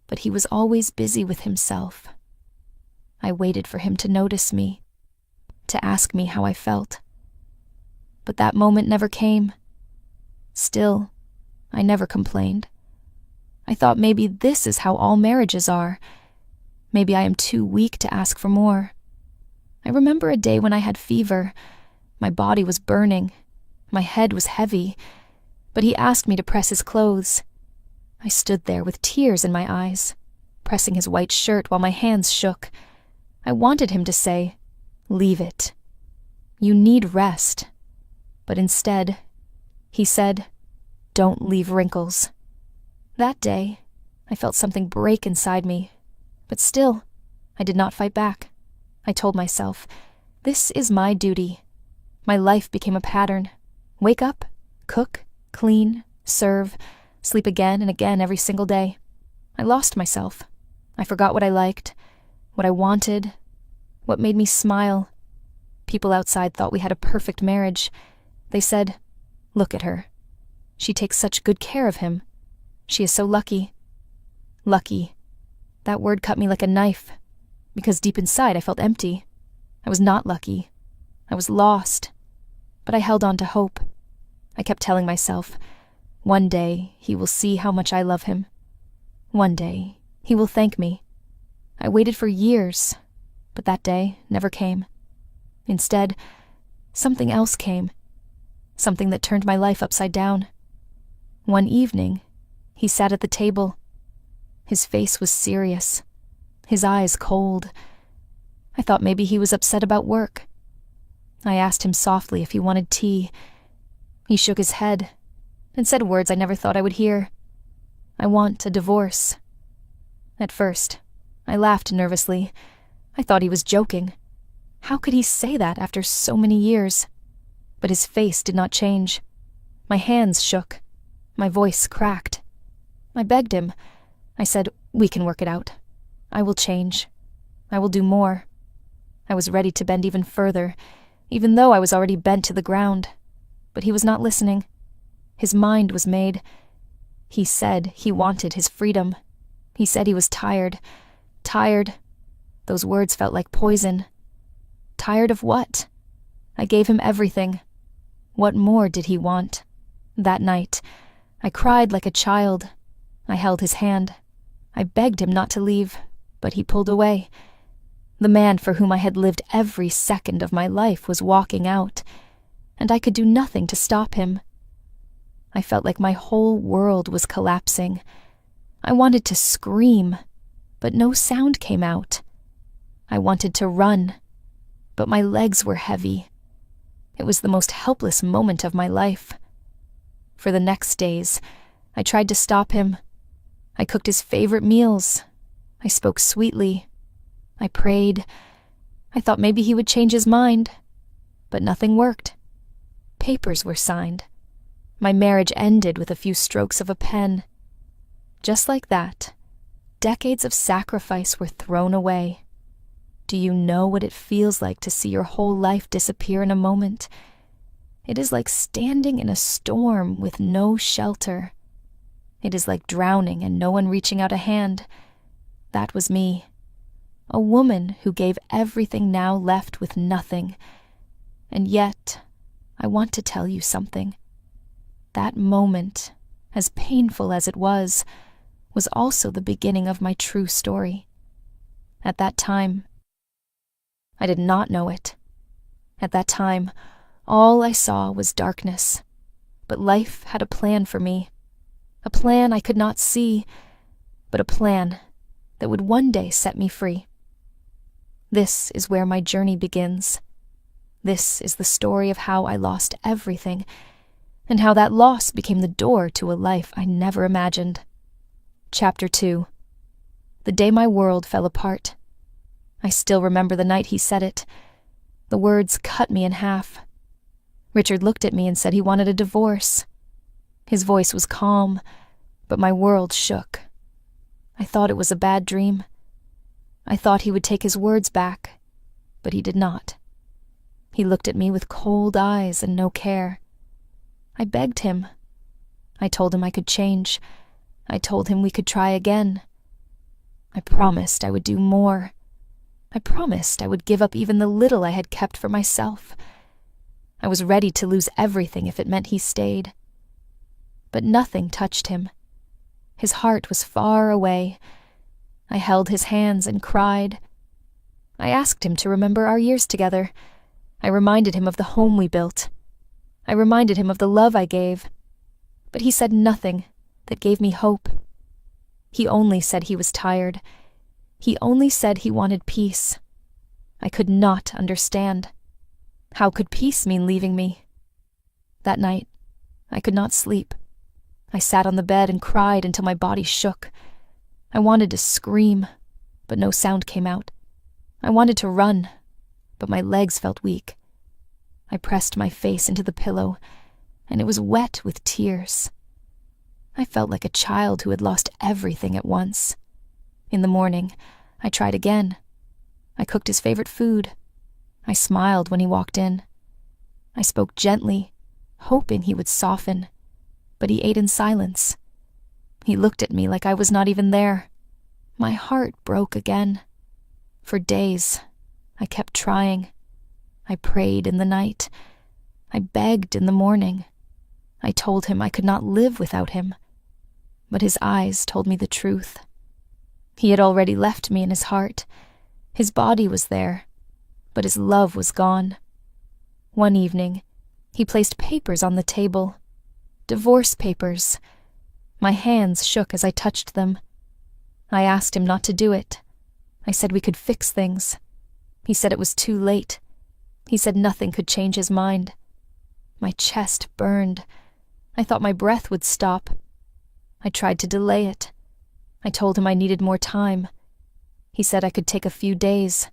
[SPEAKER 12] but he was always busy with himself. I waited for him to notice me, to ask me how I felt. But that moment never came. Still, I never complained. I thought maybe this is how all marriages are. Maybe I am too weak to ask for more. I remember a day when I had fever. My body was burning. My head was heavy. But he asked me to press his clothes. I stood there with tears in my eyes, pressing his white shirt while my hands shook. I wanted him to say, "Leave it. You need rest." But instead, he said, "Don't leave wrinkles." That day, I felt something break inside me, but still, I did not fight back. I told myself, this is my duty. My life became a pattern. Wake up, cook, clean, serve, sleep again and again every single day. I lost myself. I forgot what I liked, what I wanted, what made me smile. People outside thought we had a perfect marriage. They said, look at her. She takes such good care of him. She is so lucky. Lucky. That word cut me like a knife, because deep inside I felt empty. I was not lucky. I was lost. But I held on to hope. I kept telling myself, one day he will see how much I love him. One day he will thank me. I waited for years, but that day never came. Instead, something else came. Something that turned my life upside down. One evening, he sat at the table. His face was serious, his eyes cold. I thought maybe he was upset about work. I asked him softly if he wanted tea. He shook his head and said words I never thought I would hear. I want a divorce. At first, I laughed nervously. I thought he was joking. How could he say that after so many years? But his face did not change. My hands shook. My voice cracked. I begged him. I said, we can work it out. I will change. I will do more. I was ready to bend even further, even though I was already bent to the ground. But he was not listening. His mind was made. He said he wanted his freedom. He said he was tired. Tired. Those words felt like poison. Tired of what? I gave him everything. What more did he want? That night, I cried like a child. I held his hand. I begged him not to leave, but he pulled away. The man for whom I had lived every second of my life was walking out, and I could do nothing to stop him. I felt like my whole world was collapsing. I wanted to scream, but no sound came out. I wanted to run, but my legs were heavy. It was the most helpless moment of my life. For the next days, I tried to stop him. I cooked his favorite meals. I spoke sweetly. I prayed. I thought maybe he would change his mind. But nothing worked. Papers were signed. My marriage ended with a few strokes of a pen. Just like that, decades of sacrifice were thrown away. Do you know what it feels like to see your whole life disappear in a moment? It is like standing in a storm with no shelter. It is like drowning and no one reaching out a hand. That was me. A woman who gave everything, now left with nothing. And yet, I want to tell you something. That moment, as painful as it was also the beginning of my true story. At that time, I did not know it. At that time, all I saw was darkness. But life had a plan for me. A plan I could not see, but a plan that would one day set me free. This is where my journey begins. This is the story of how I lost everything, and how that loss became the door to a life I never imagined. Chapter 2. The day my world fell apart. I still remember the night he said it. The words cut me in half. Richard looked at me and said he wanted a divorce. His voice was calm, but my world shook. I thought it was a bad dream. I thought he would take his words back, but he did not. He looked at me with cold eyes and no care. I begged him. I told him I could change. I told him we could try again. I promised I would do more. I promised I would give up even the little I had kept for myself. I was ready to lose everything if it meant he stayed. But nothing touched him. His heart was far away. I held his hands and cried. I asked him to remember our years together. I reminded him of the home we built. I reminded him of the love I gave. But he said nothing that gave me hope. He only said he was tired. He only said he wanted peace. I could not understand. How could peace mean leaving me? That night, I could not sleep. I sat on the bed and cried until my body shook. I wanted to scream, but no sound came out. I wanted to run, but my legs felt weak. I pressed my face into the pillow, and it was wet with tears. I felt like a child who had lost everything at once. In the morning, I tried again. I cooked his favorite food. I smiled when he walked in. I spoke gently, hoping he would soften, but he ate in silence. He looked at me like I was not even there. My heart broke again. For days, I kept trying. I prayed in the night. I begged in the morning. I told him I could not live without him. But his eyes told me the truth. He had already left me in his heart. His body was there, but his love was gone. One evening, he placed papers on the table. Divorce papers. My hands shook as I touched them. I asked him not to do it. I said we could fix things. He said it was too late. He said nothing could change his mind. My chest burned. I thought my breath would stop. I tried to delay it. I told him I needed more time. He said I could take a few days,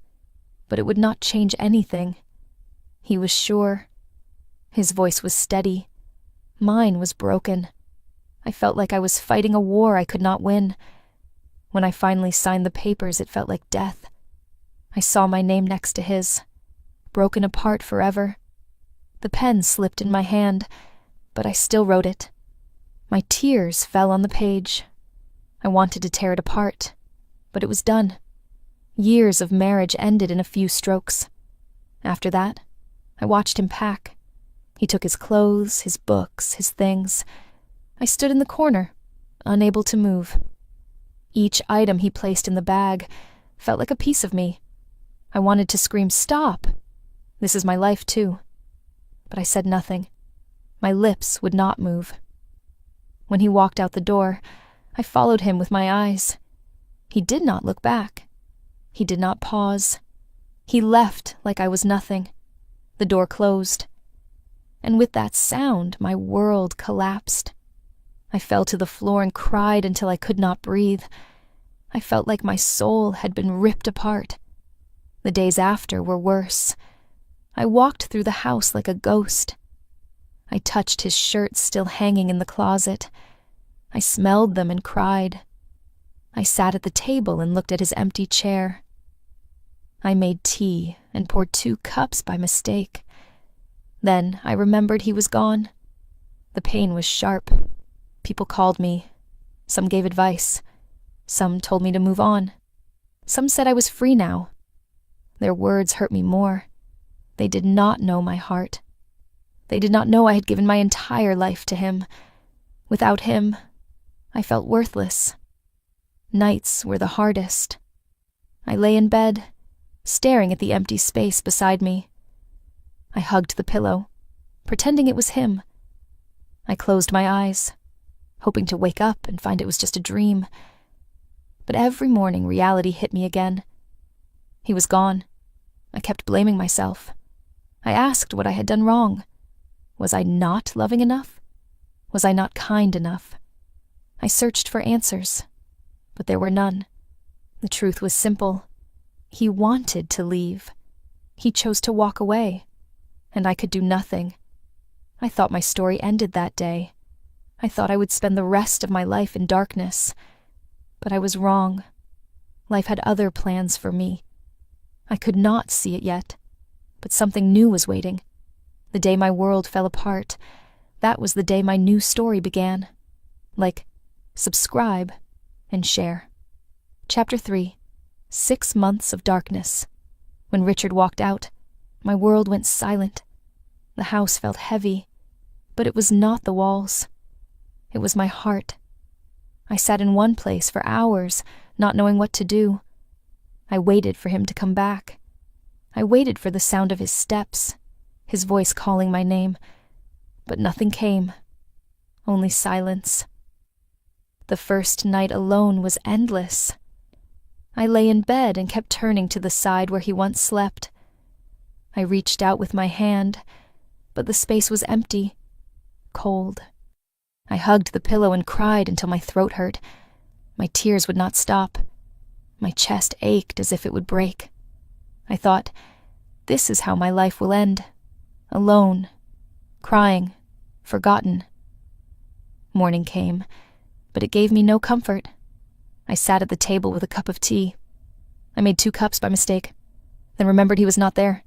[SPEAKER 12] but it would not change anything. He was sure. His voice was steady. Mine was broken. I felt like I was fighting a war I could not win. When I finally signed the papers, it felt like death. I saw my name next to his, broken apart forever. The pen slipped in my hand, but I still wrote it. My tears fell on the page. I wanted to tear it apart, but it was done. Years of marriage ended in a few strokes. After that, I watched him pack. He took his clothes, his books, his things. I stood in the corner, unable to move. Each item he placed in the bag felt like a piece of me. I wanted to scream, "Stop! This is my life too." But I said nothing. My lips would not move. When he walked out the door, I followed him with my eyes. He did not look back. He did not pause. He left like I was nothing. The door closed. And with that sound, my world collapsed. I fell to the floor and cried until I could not breathe. I felt like my soul had been ripped apart. The days after were worse. I walked through the house like a ghost. I touched his shirts still hanging in the closet. I smelled them and cried. I sat at the table and looked at his empty chair. I made tea and poured 2 cups by mistake. Then I remembered he was gone. The pain was sharp. People called me. Some gave advice. Some told me to move on. Some said I was free now. Their words hurt me more. They did not know my heart. They did not know I had given my entire life to him. Without him, I felt worthless. Nights were the hardest. I lay in bed, staring at the empty space beside me. I hugged the pillow, pretending it was him. I closed my eyes, hoping to wake up and find it was just a dream. But every morning reality hit me again. He was gone. I kept blaming myself. I asked what I had done wrong. Was I not loving enough? Was I not kind enough? I searched for answers, but there were none. The truth was simple. He wanted to leave. He chose to walk away, and I could do nothing. I thought my story ended that day. I thought I would spend the rest of my life in darkness. But I was wrong. Life had other plans for me. I could not see it yet, but something new was waiting. The day my world fell apart, that was the day my new story began. Like, subscribe and share. Chapter 3. 6 months of darkness. When Richard walked out, my world went silent. The house felt heavy, but it was not the walls. It was my heart. I sat in one place for hours, not knowing what to do. I waited for him to come back. I waited for the sound of his steps, his voice calling my name, but nothing came, only silence. The first night alone was endless. I lay in bed and kept turning to the side where he once slept. I reached out with my hand, but the space was empty, cold. I hugged the pillow and cried until my throat hurt. My tears would not stop. My chest ached as if it would break. I thought, this is how my life will end. Alone, crying, forgotten. Morning came, but it gave me no comfort. I sat at the table with a cup of tea. I made 2 cups by mistake, then remembered he was not there.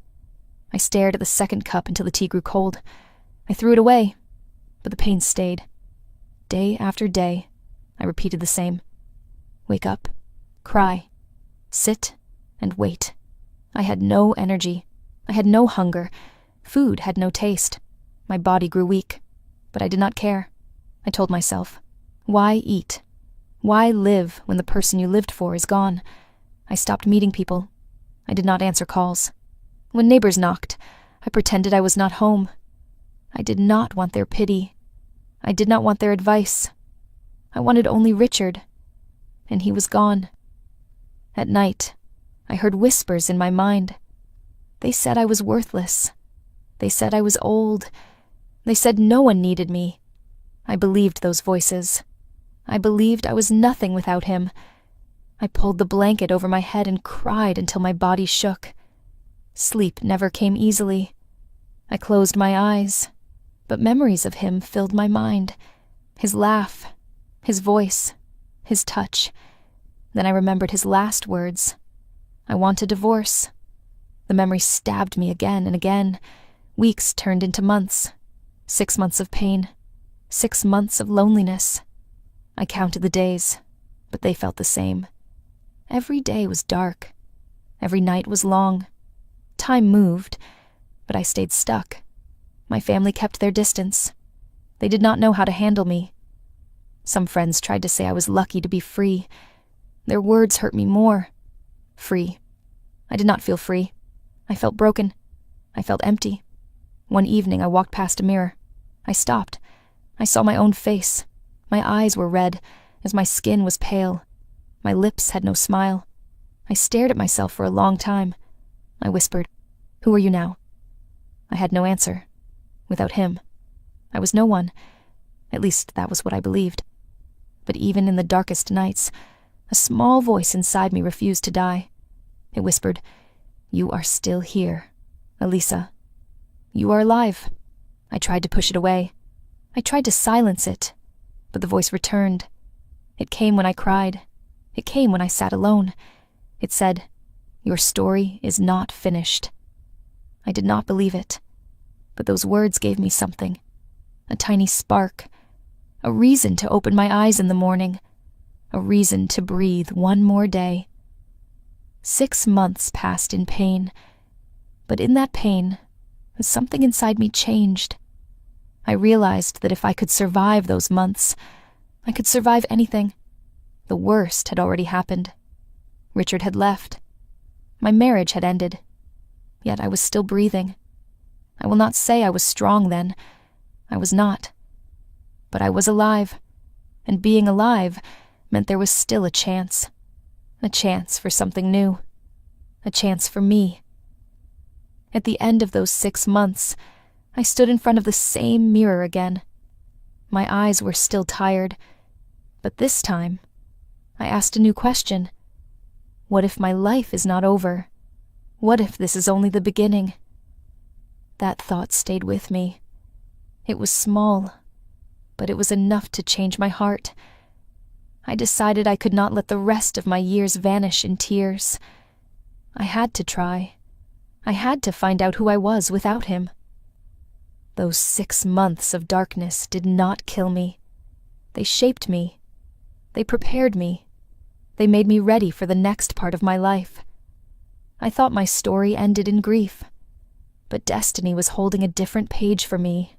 [SPEAKER 12] I stared at the second cup until the tea grew cold. I threw it away, but the pain stayed. Day after day, I repeated the same. Wake up, cry, sit, and wait. I had no energy. I had no hunger. Food had no taste. My body grew weak, but I did not care. I told myself, why eat? Why live when the person you lived for is gone? I stopped meeting people. I did not answer calls. When neighbors knocked, I pretended I was not home. I did not want their pity. I did not want their advice. I wanted only Richard, and he was gone. At night, I heard whispers in my mind. They said I was worthless. They said I was old. They said no one needed me. I believed those voices. I believed I was nothing without him. I pulled the blanket over my head and cried until my body shook. Sleep never came easily. I closed my eyes, but memories of him filled my mind. His laugh, his voice, his touch. Then I remembered his last words. I want a divorce. The memory stabbed me again and again. Weeks turned into months. 6 months of pain. 6 months of loneliness. I counted the days, but they felt the same. Every day was dark. Every night was long. Time moved, but I stayed stuck. My family kept their distance. They did not know how to handle me. Some friends tried to say I was lucky to be free. Their words hurt me more. Free. I did not feel free. I felt broken. I felt empty. One evening I walked past a mirror. I stopped. I saw my own face. My eyes were red, as my skin was pale. My lips had no smile. I stared at myself for a long time. I whispered, "Who are you now?" I had no answer. Without him, I was no one. At least that was what I believed. But even in the darkest nights, a small voice inside me refused to die. It whispered, "You are still here, Elisa. You are alive." I tried to push it away. I tried to silence it, but the voice returned. It came when I cried. It came when I sat alone. It said, "Your story is not finished." I did not believe it, but those words gave me something. A tiny spark. A reason to open my eyes in the morning. A reason to breathe one more day. 6 months passed in pain, but in that pain, something inside me changed. I realized that if I could survive those months, I could survive anything. The worst had already happened. Richard had left. My marriage had ended. Yet I was still breathing. I will not say I was strong then. I was not. But I was alive, and being alive meant there was still a chance. A chance for something new. A chance for me. At the end of those 6 months, I stood in front of the same mirror again. My eyes were still tired, but this time, I asked a new question. What if my life is not over? What if this is only the beginning? That thought stayed with me. It was small, but it was enough to change my heart. I decided I could not let the rest of my years vanish in tears. I had to try. I had to find out who I was without him. Those 6 months of darkness did not kill me. They shaped me. They prepared me. They made me ready for the next part of my life. I thought my story ended in grief, but destiny was holding a different page for me,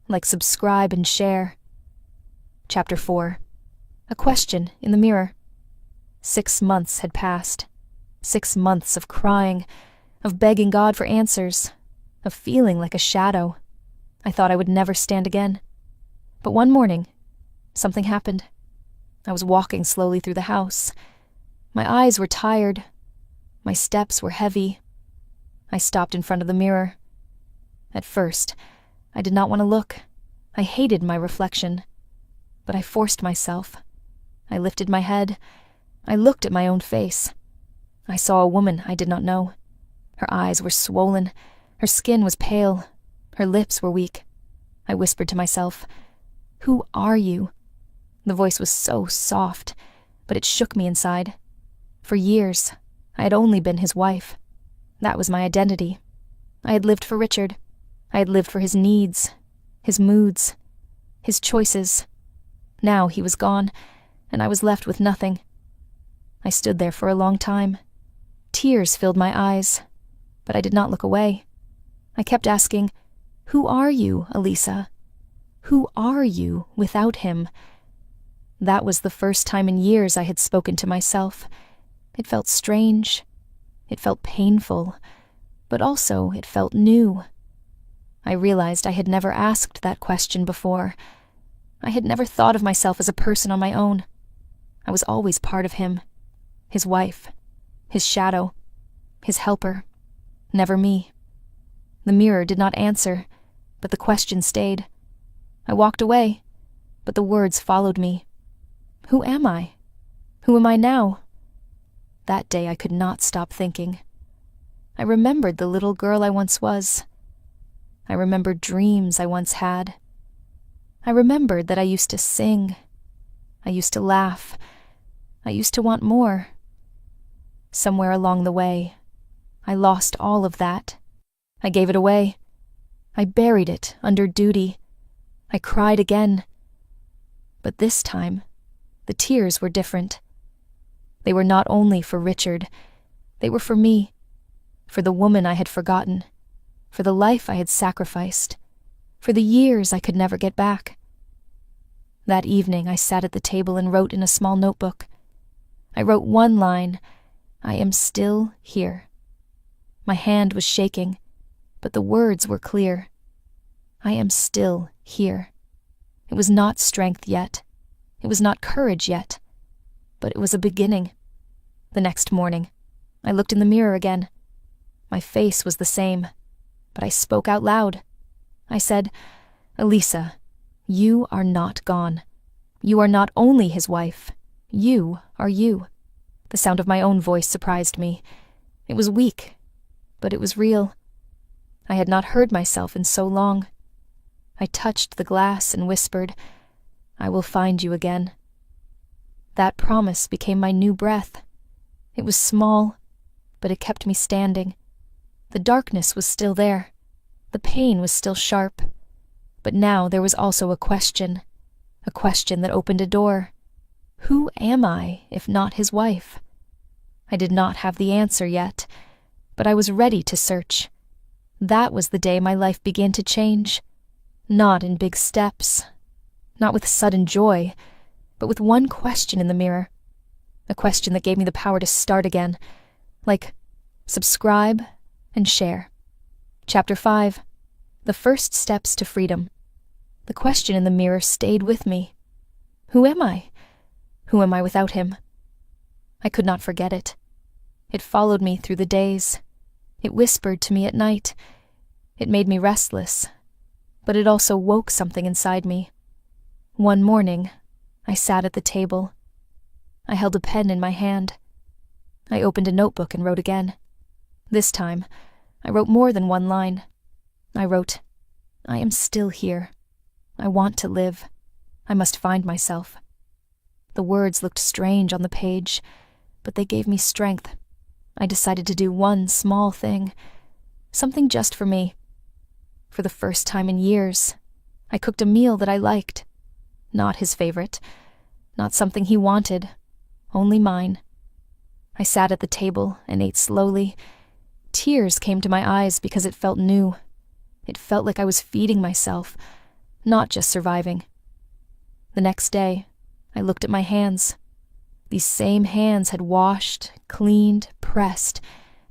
[SPEAKER 12] like subscribe and share. Chapter 4. A question in the mirror. 6 months had passed. 6 months of crying, of begging God for answers, of feeling like a shadow. I thought I would never stand again. But one morning, something happened. I was walking slowly through the house. My eyes were tired. My steps were heavy. I stopped in front of the mirror. At first, I did not want to look. I hated my reflection. but I forced myself. I lifted my head. I looked at my own face. I saw a woman I did not know. Her eyes were swollen. Her skin was pale. Her lips were weak. I whispered to myself, "Who are you?" The voice was so soft, but it shook me inside. For years, I had only been his wife. That was my identity. I had lived for Richard. I had lived for his needs, his moods, his choices. Now he was gone, and I was left with nothing. I stood there for a long time. Tears filled my eyes, but I did not look away. I kept asking, "Who are you, Elisa? Who are you without him?" That was the first time in years I had spoken to myself. It felt strange. It felt painful, but also it felt new. I realized I had never asked that question before. I had never thought of myself as a person on my own. I was always part of him, his wife, his shadow, his helper, never me. The mirror did not answer, but the question stayed. I walked away, but the words followed me. Who am I? Who am I now? That day I could not stop thinking. I remembered the little girl I once was. I remembered dreams I once had. I remembered that I used to sing. I used to laugh. I used to want more. Somewhere along the way, I lost all of that. I gave it away. I buried it under duty. I cried again. But this time, the tears were different. They were not only for Richard, they were for me, for the woman I had forgotten, for the life I had sacrificed, for the years I could never get back. That evening I sat at the table and wrote in a small notebook. I wrote one line, "I am still here." My hand was shaking, but the words were clear. I am still here. It was not strength yet. It was not courage yet. But it was a beginning. The next morning, I looked in the mirror again. My face was the same, but I spoke out loud. I said, "Elisa, you are not gone. You are not only his wife. You are you." The sound of my own voice surprised me. It was weak, but it was real. I had not heard myself in so long. I touched the glass and whispered, "I will find you again." That promise became my new breath. It was small, but it kept me standing. The darkness was still there. The pain was still sharp. But now there was also a question that opened a door. Who am I, if not his wife? I did not have the answer yet, but I was ready to search. That was the day my life began to change. Not in big steps, not with sudden joy, but with one question in the mirror. A question that gave me the power to start again. Like, subscribe and share. Chapter 5. The First Steps to Freedom. The question in the mirror stayed with me. Who am I? Who am I without him? I could not forget it. It followed me through the days. It whispered to me at night. It made me restless, but it also woke something inside me. One morning, I sat at the table. I held a pen in my hand. I opened a notebook and wrote again. This time, I wrote more than one line. I wrote, "I am still here. I want to live. I must find myself." The words looked strange on the page, but they gave me strength. I decided to do one small thing, something just for me. For the first time in years, I cooked a meal that I liked. Not his favorite, not something he wanted, only mine. I sat at the table and ate slowly. Tears came to my eyes because it felt new. It felt like I was feeding myself, not just surviving. The next day, I looked at my hands. These same hands had washed, cleaned, pressed,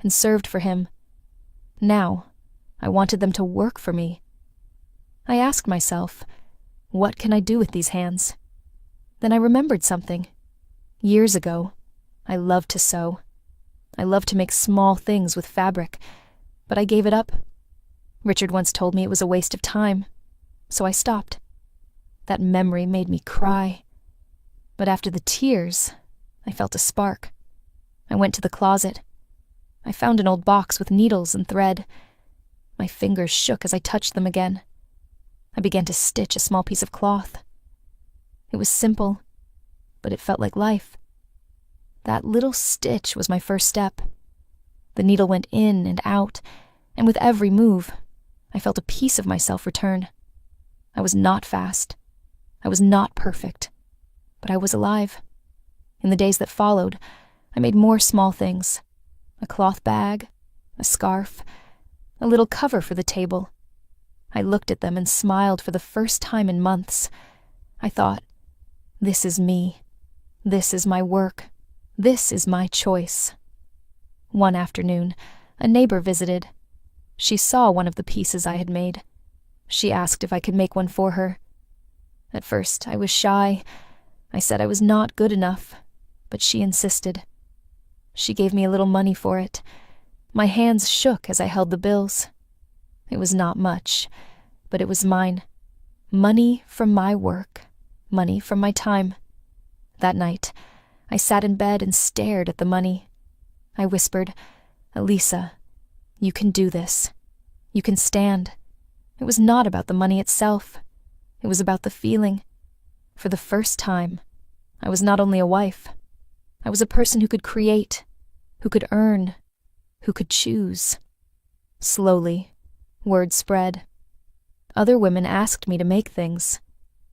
[SPEAKER 12] and served for him. Now, I wanted them to work for me. I asked myself, what can I do with these hands? Then I remembered something. Years ago, I loved to sew. I loved to make small things with fabric, but I gave it up. Richard once told me it was a waste of time, so I stopped. That memory made me cry. But after the tears, I felt a spark. I went to the closet. I found an old box with needles and thread. My fingers shook as I touched them again. I began to stitch a small piece of cloth. It was simple, but it felt like life. That little stitch was my first step. The needle went in and out, and with every move, I felt a piece of myself return. I was not fast. I was not perfect, but I was alive. In the days that followed, I made more small things. A cloth bag, a scarf, a little cover for the table. I looked at them and smiled for the first time in months. I thought, this is me. This is my work. This is my choice. One afternoon, a neighbor visited. She saw one of the pieces I had made. She asked if I could make one for her. At first, I was shy. I said I was not good enough, but she insisted. She gave me a little money for it. My hands shook as I held the bills. It was not much, but it was mine. Money from my work. Money from my time. That night, I sat in bed and stared at the money. I whispered, "Elisa, you can do this. You can stand." It was not about the money itself. It was about the feeling. For the first time, I was not only a wife. I was a person who could create, who could earn, who could choose. Slowly, word spread. Other women asked me to make things.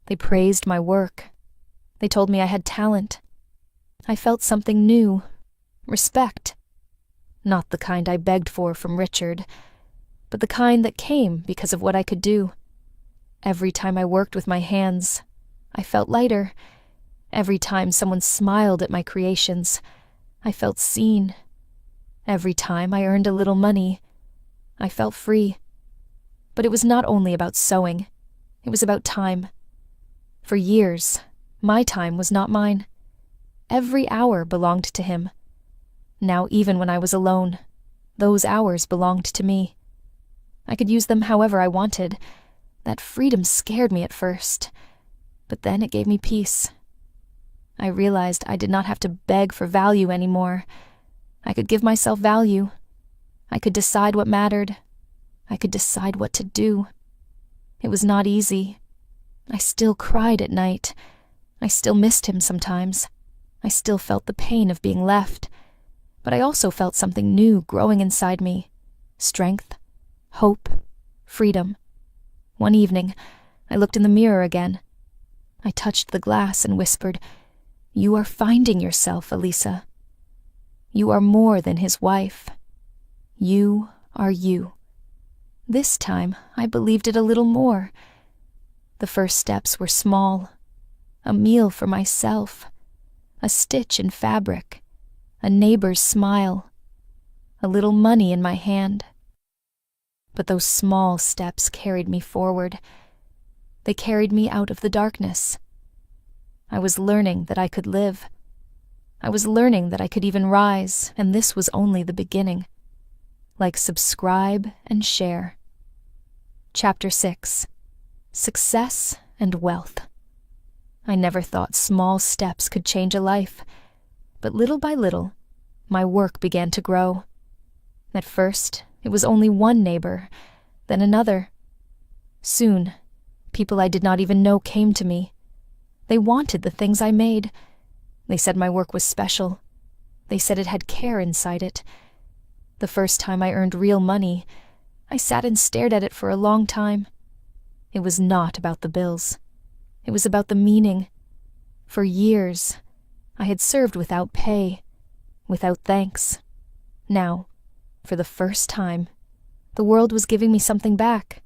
[SPEAKER 12] They praised my work. They told me I had talent. I felt something new. Respect. Not the kind I begged for from Richard, but the kind that came because of what I could do. Every time I worked with my hands, I felt lighter. Every time someone smiled at my creations, I felt seen. Every time I earned a little money, I felt free. But it was not only about sewing. It was about time. For years, my time was not mine. Every hour belonged to him. Now, even when I was alone, those hours belonged to me. I could use them however I wanted. That freedom scared me at first, but then it gave me peace. I realized I did not have to beg for value anymore. I could give myself value. I could decide what mattered. I could decide what to do. It was not easy. I still cried at night. I still missed him sometimes. I still felt the pain of being left. But I also felt something new growing inside me. Strength, hope, freedom. One evening, I looked in the mirror again. I touched the glass and whispered, "You are finding yourself, Elisa. You are more than his wife. You are you." This time, I believed it a little more. The first steps were small. A meal for myself. A stitch in fabric. A neighbor's smile. A little money in my hand. But those small steps carried me forward. They carried me out of the darkness. I was learning that I could live. I was learning that I could even rise, and this was only the beginning. Like subscribe and share. Chapter 6. Success and Wealth. I never thought small steps could change a life, but little by little, my work began to grow. At first, it was only one neighbor, then another. Soon, people I did not even know came to me. They wanted the things I made. They said my work was special. They said it had care inside it. The first time I earned real money, I sat and stared at it for a long time. It was not about the bills. It was about the meaning. For years, I had served without pay, without thanks. Now, for the first time, the world was giving me something back.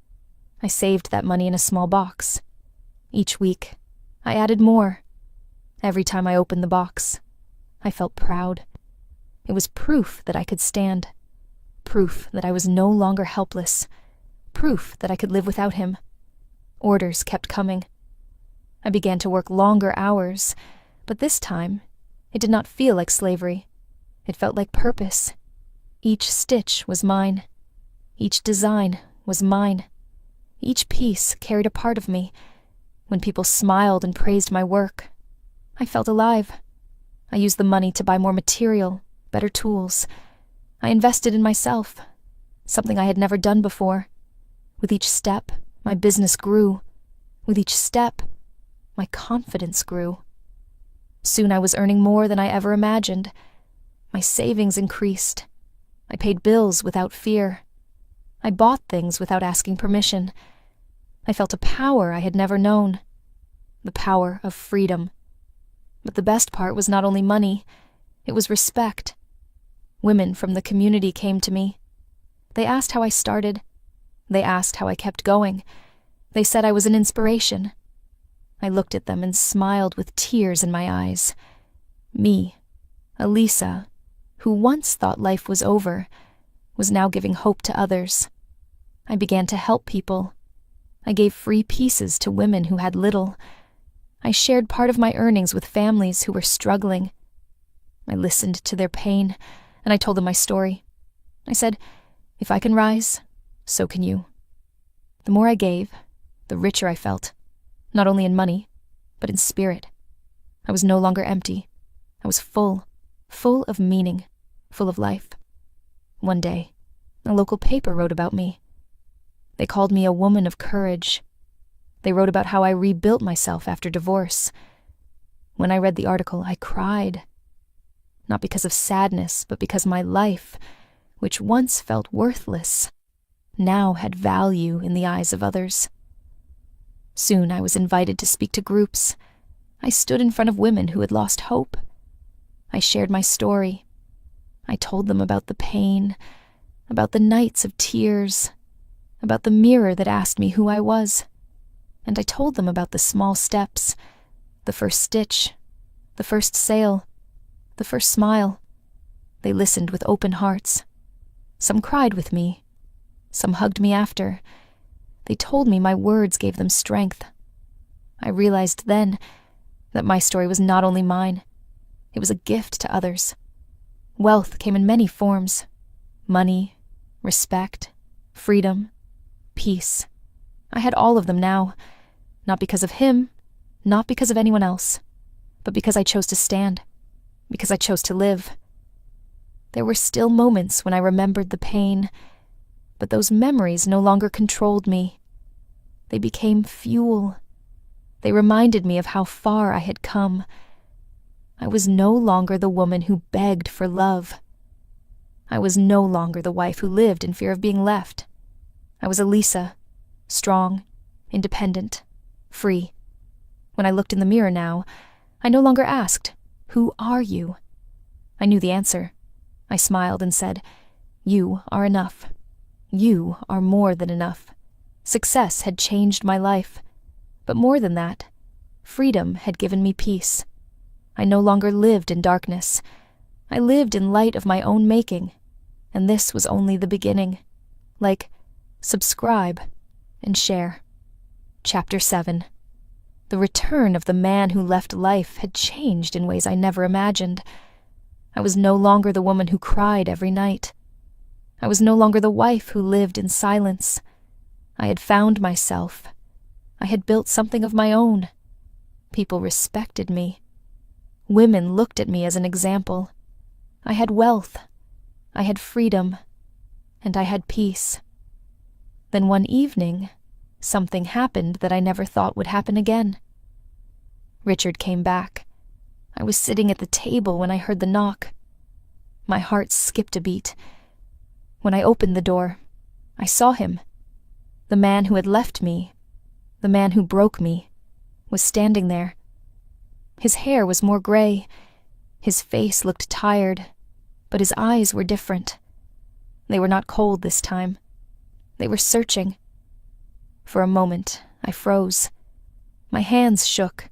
[SPEAKER 12] I saved that money in a small box. Each week, I added more. Every time I opened the box, I felt proud. It was proof that I could stand. Proof that I was no longer helpless. Proof that I could live without him. Orders kept coming. I began to work longer hours, but this time, it did not feel like slavery. It felt like purpose. Each stitch was mine. Each design was mine. Each piece carried a part of me. When people smiled and praised my work, I felt alive. I used the money to buy more material, better tools. I invested in myself, something I had never done before. With each step, my business grew. With each step, my confidence grew. Soon I was earning more than I ever imagined. My savings increased. I paid bills without fear. I bought things without asking permission. I felt a power I had never known, the power of freedom. But the best part was not only money, it was respect. Women from the community came to me. They asked how I started. They asked how I kept going. They said I was an inspiration. I looked at them and smiled with tears in my eyes. Me, Elisa, who once thought life was over, was now giving hope to others. I began to help people. I gave free pieces to women who had little. I shared part of my earnings with families who were struggling. I listened to their pain, and I told them my story. I said, if I can rise, so can you. The more I gave, the richer I felt, not only in money, but in spirit. I was no longer empty. I was full of meaning, full of life. One day, a local paper wrote about me. They called me a woman of courage. They wrote about how I rebuilt myself after divorce. When I read the article, I cried. Not because of sadness, but because my life, which once felt worthless, now had value in the eyes of others. Soon I was invited to speak to groups. I stood in front of women who had lost hope. I shared my story. I told them about the pain, about the nights of tears, about the mirror that asked me who I was. And I told them about the small steps, the first stitch, the first sale, the first smile. They listened with open hearts. Some cried with me. Some hugged me after. They told me my words gave them strength. I realized then that my story was not only mine, it was a gift to others. Wealth came in many forms: money, respect, freedom, peace. I had all of them now, not because of him, not because of anyone else, but because I chose to stand, because I chose to live. There were still moments when I remembered the pain, but those memories no longer controlled me. They became fuel. They reminded me of how far I had come. I was no longer the woman who begged for love. I was no longer the wife who lived in fear of being left. I was Elisa, strong, independent, free. When I looked in the mirror now, I no longer asked, "Who are you?" I knew the answer. I smiled and said, "You are enough. You are more than enough." Success had changed my life. But more than that, freedom had given me peace. I no longer lived in darkness. I lived in light of my own making, and this was only the beginning. Like, subscribe and share. Chapter 7. The return of the man who left life had changed in ways I never imagined. I was no longer the woman who cried every night. I was no longer the wife who lived in silence. I had found myself. I had built something of my own. People respected me. Women looked at me as an example. I had wealth. I had freedom. And I had peace. Then one evening, something happened that I never thought would happen again. Richard came back. I was sitting at the table when I heard the knock. My heart skipped a beat. When I opened the door, I saw him. The man who had left me, the man who broke me, was standing there. His hair was more gray. His face looked tired, but his eyes were different. They were not cold this time. They were searching. For a moment, I froze. My hands shook.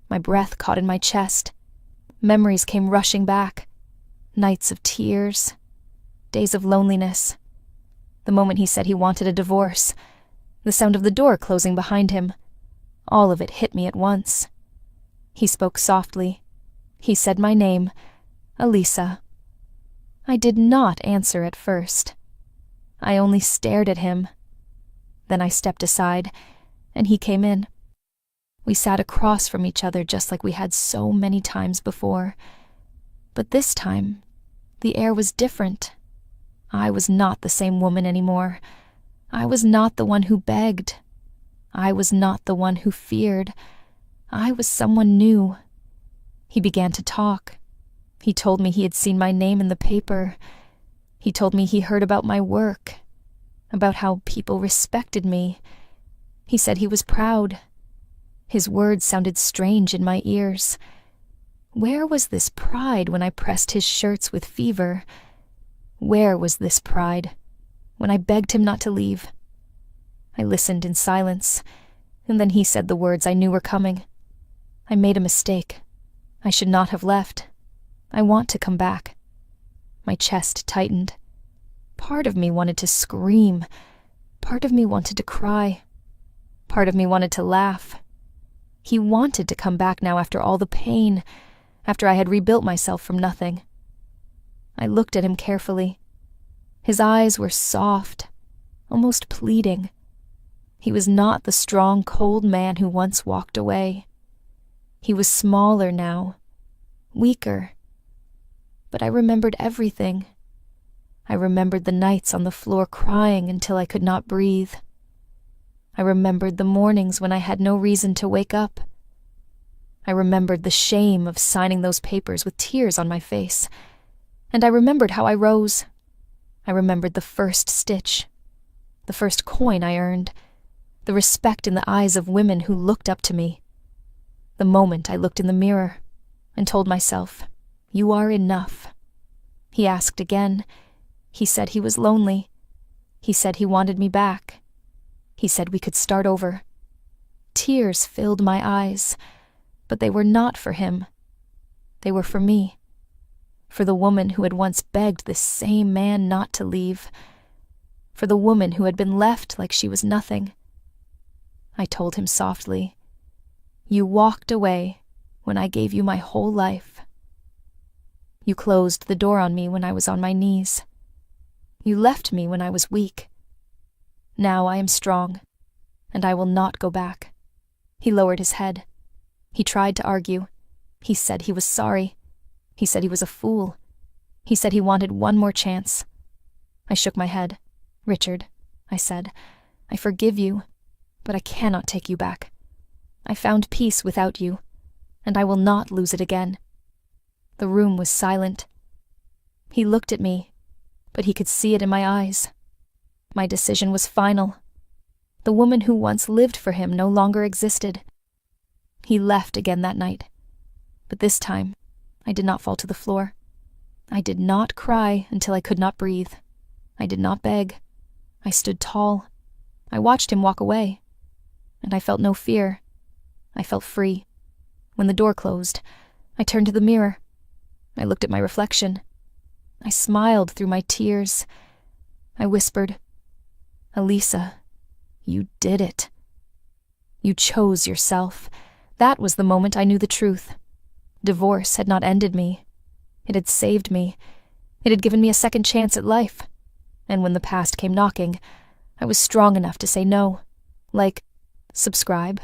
[SPEAKER 12] My breath caught in my chest. Memories came rushing back. Nights of tears. Days of loneliness. The moment he said he wanted a divorce. The sound of the door closing behind him. All of it hit me at once. He spoke softly. He said my name, Elisa. I did not answer at first. I only stared at him. Then I stepped aside, and he came in. We sat across from each other just like we had so many times before. But this time, the air was different. I was not the same woman anymore. I was not the one who begged. I was not the one who feared. I was someone new. He began to talk. He told me he had seen my name in the paper. He told me he heard about my work, about how people respected me. He said he was proud. His words sounded strange in my ears. Where was this pride when I pressed his shirts with fever? Where was this pride when I begged him not to leave? I listened in silence, and then he said the words I knew were coming. I made a mistake. I should not have left. I want to come back. My chest tightened. Part of me wanted to scream. Part of me wanted to cry. Part of me wanted to laugh. He wanted to come back now after all the pain, after I had rebuilt myself from nothing. I looked at him carefully. His eyes were soft, almost pleading. He was not the strong, cold man who once walked away. He was smaller now, weaker. But I remembered everything. I remembered the nights on the floor crying until I could not breathe. I remembered the mornings when I had no reason to wake up. I remembered the shame of signing those papers with tears on my face. And I remembered how I rose. I remembered the first stitch, the first coin I earned, the respect in the eyes of women who looked up to me. The moment I looked in the mirror and told myself, "You are enough." He asked again. He said he was lonely. He said he wanted me back. He said we could start over. Tears filled my eyes, but they were not for him. They were for me. For the woman who had once begged this same man not to leave. For the woman who had been left like she was nothing. I told him softly, "You walked away when I gave you my whole life. You closed the door on me when I was on my knees. You left me when I was weak. Now I am strong, and I will not go back." He lowered his head. He tried to argue. He said he was sorry. He said he was a fool. He said he wanted one more chance. I shook my head. "Richard," I said, "I forgive you, but I cannot take you back. I found peace without you, and I will not lose it again." The room was silent. He looked at me, but he could see it in my eyes. My decision was final. The woman who once lived for him no longer existed. He left again that night, but this time I did not fall to the floor. I did not cry until I could not breathe. I did not beg. I stood tall. I watched him walk away, and I felt no fear. I felt free. When the door closed, I turned to the mirror. I looked at my reflection. I smiled through my tears. I whispered, "Elisa, you did it. You chose yourself." That was the moment I knew the truth. Divorce had not ended me. It had saved me. It had given me a second chance at life. And when the past came knocking, I was strong enough to say no. Like, subscribe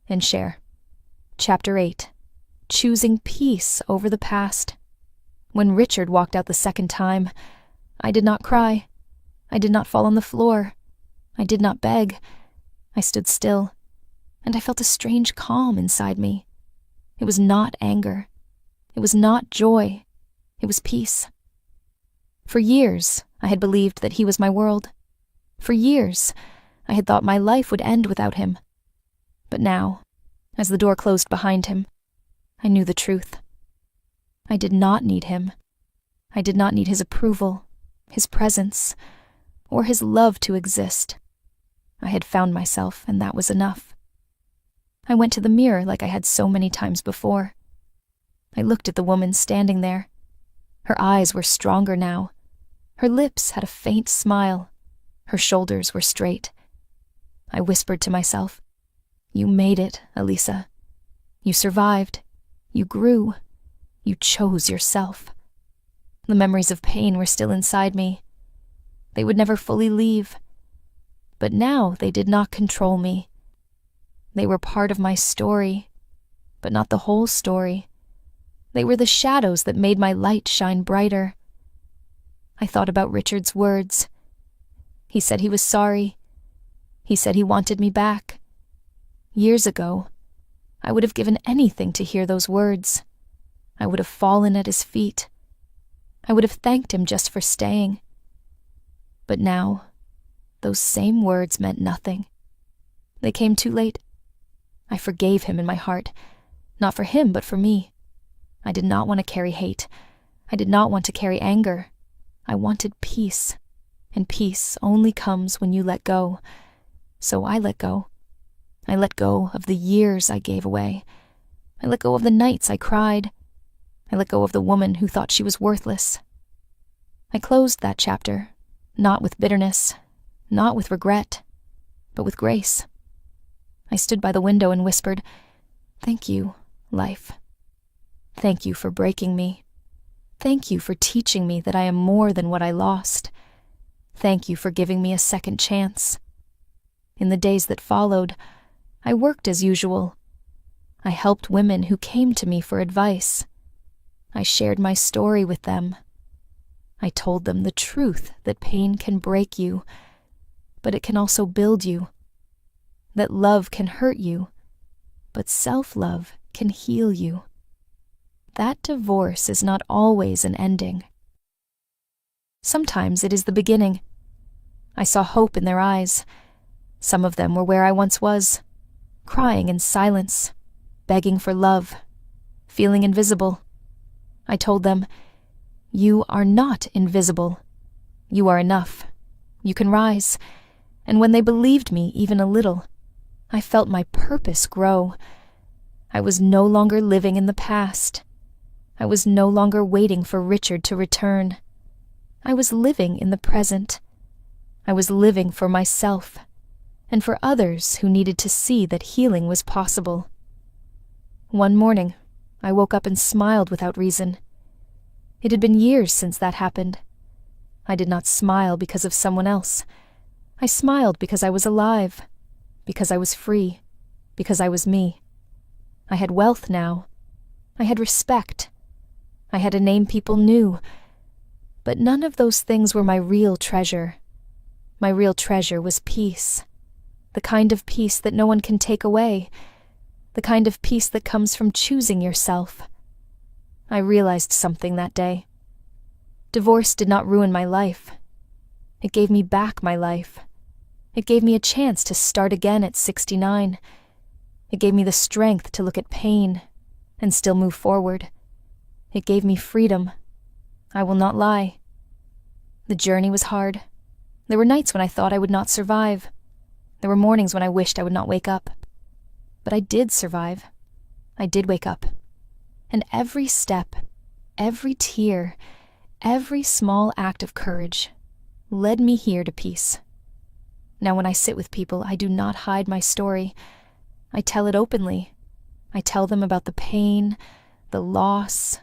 [SPEAKER 12] and share. Chapter 8. Choosing peace over the past. When Richard walked out the second time, I did not cry. I did not fall on the floor. I did not beg. I stood still, and I felt a strange calm inside me. It was not anger. It was not joy. It was peace. For years, I had believed that he was my world. For years, I had thought my life would end without him. But now, as the door closed behind him, I knew the truth. I did not need him. I did not need his approval, his presence, or his love to exist. I had found myself, and that was enough. I went to the mirror like I had so many times before. I looked at the woman standing there. Her eyes were stronger now. Her lips had a faint smile. Her shoulders were straight. I whispered to myself, "You made it, Elisa. You survived. You grew. You chose yourself." The memories of pain were still inside me. They would never fully leave. But now they did not control me. They were part of my story, but not the whole story. They were the shadows that made my light shine brighter. I thought about Richard's words. He said he was sorry. He said he wanted me back. Years ago, I would have given anything to hear those words. I would have fallen at his feet. I would have thanked him just for staying. But now, those same words meant nothing. They came too late. I forgave him in my heart, not for him, but for me. I did not want to carry hate. I did not want to carry anger. I wanted peace, and peace only comes when you let go. So I let go. I let go of the years I gave away. I let go of the nights I cried. I let go of the woman who thought she was worthless. I closed that chapter, not with bitterness, not with regret, but with grace. I stood by the window and whispered, "Thank you, life. Thank you for breaking me. Thank you for teaching me that I am more than what I lost. Thank you for giving me a second chance." In the days that followed, I worked as usual. I helped women who came to me for advice. I shared my story with them. I told them the truth that pain can break you, but it can also build you. That love can hurt you, but self-love can heal you. That divorce is not always an ending. Sometimes it is the beginning. I saw hope in their eyes. Some of them were where I once was, crying in silence, begging for love, feeling invisible. I told them, "You are not invisible. You are enough. You can rise." And when they believed me even a little, I felt my purpose grow. I was no longer living in the past. I was no longer waiting for Richard to return. I was living in the present. I was living for myself, and for others who needed to see that healing was possible. One morning, I woke up and smiled without reason. It had been years since that happened. I did not smile because of someone else. I smiled because I was alive, because I was free, because I was me. I had wealth now. I had respect. I had a name people knew. But none of those things were my real treasure. My real treasure was peace. The kind of peace that no one can take away. The kind of peace that comes from choosing yourself. I realized something that day. Divorce did not ruin my life. It gave me back my life. It gave me a chance to start again at 69. It gave me the strength to look at pain and still move forward. It gave me freedom. I will not lie. The journey was hard. There were nights when I thought I would not survive. There were mornings when I wished I would not wake up. But I did survive. I did wake up. And every step, every tear, every small act of courage led me here to peace. Now when I sit with people, I do not hide my story. I tell it openly. I tell them about the pain, the loss,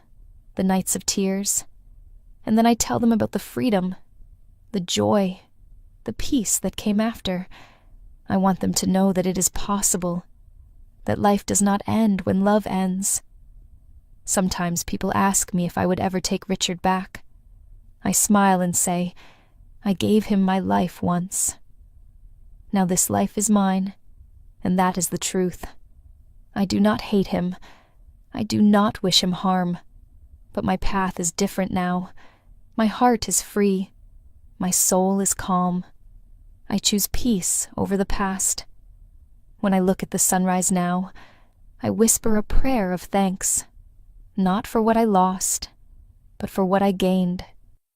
[SPEAKER 12] the nights of tears. And then I tell them about the freedom, the joy, the peace that came after. I want them to know that it is possible, that life does not end when love ends. Sometimes people ask me if I would ever take Richard back. I smile and say, I gave him my life once. Now this life is mine, and that is the truth. I do not hate him. I do not wish him harm. But my path is different now. My heart is free. My soul is calm. I choose peace over the past. When I look at the sunrise now, I whisper a prayer of thanks, not for what I lost, but for what I gained.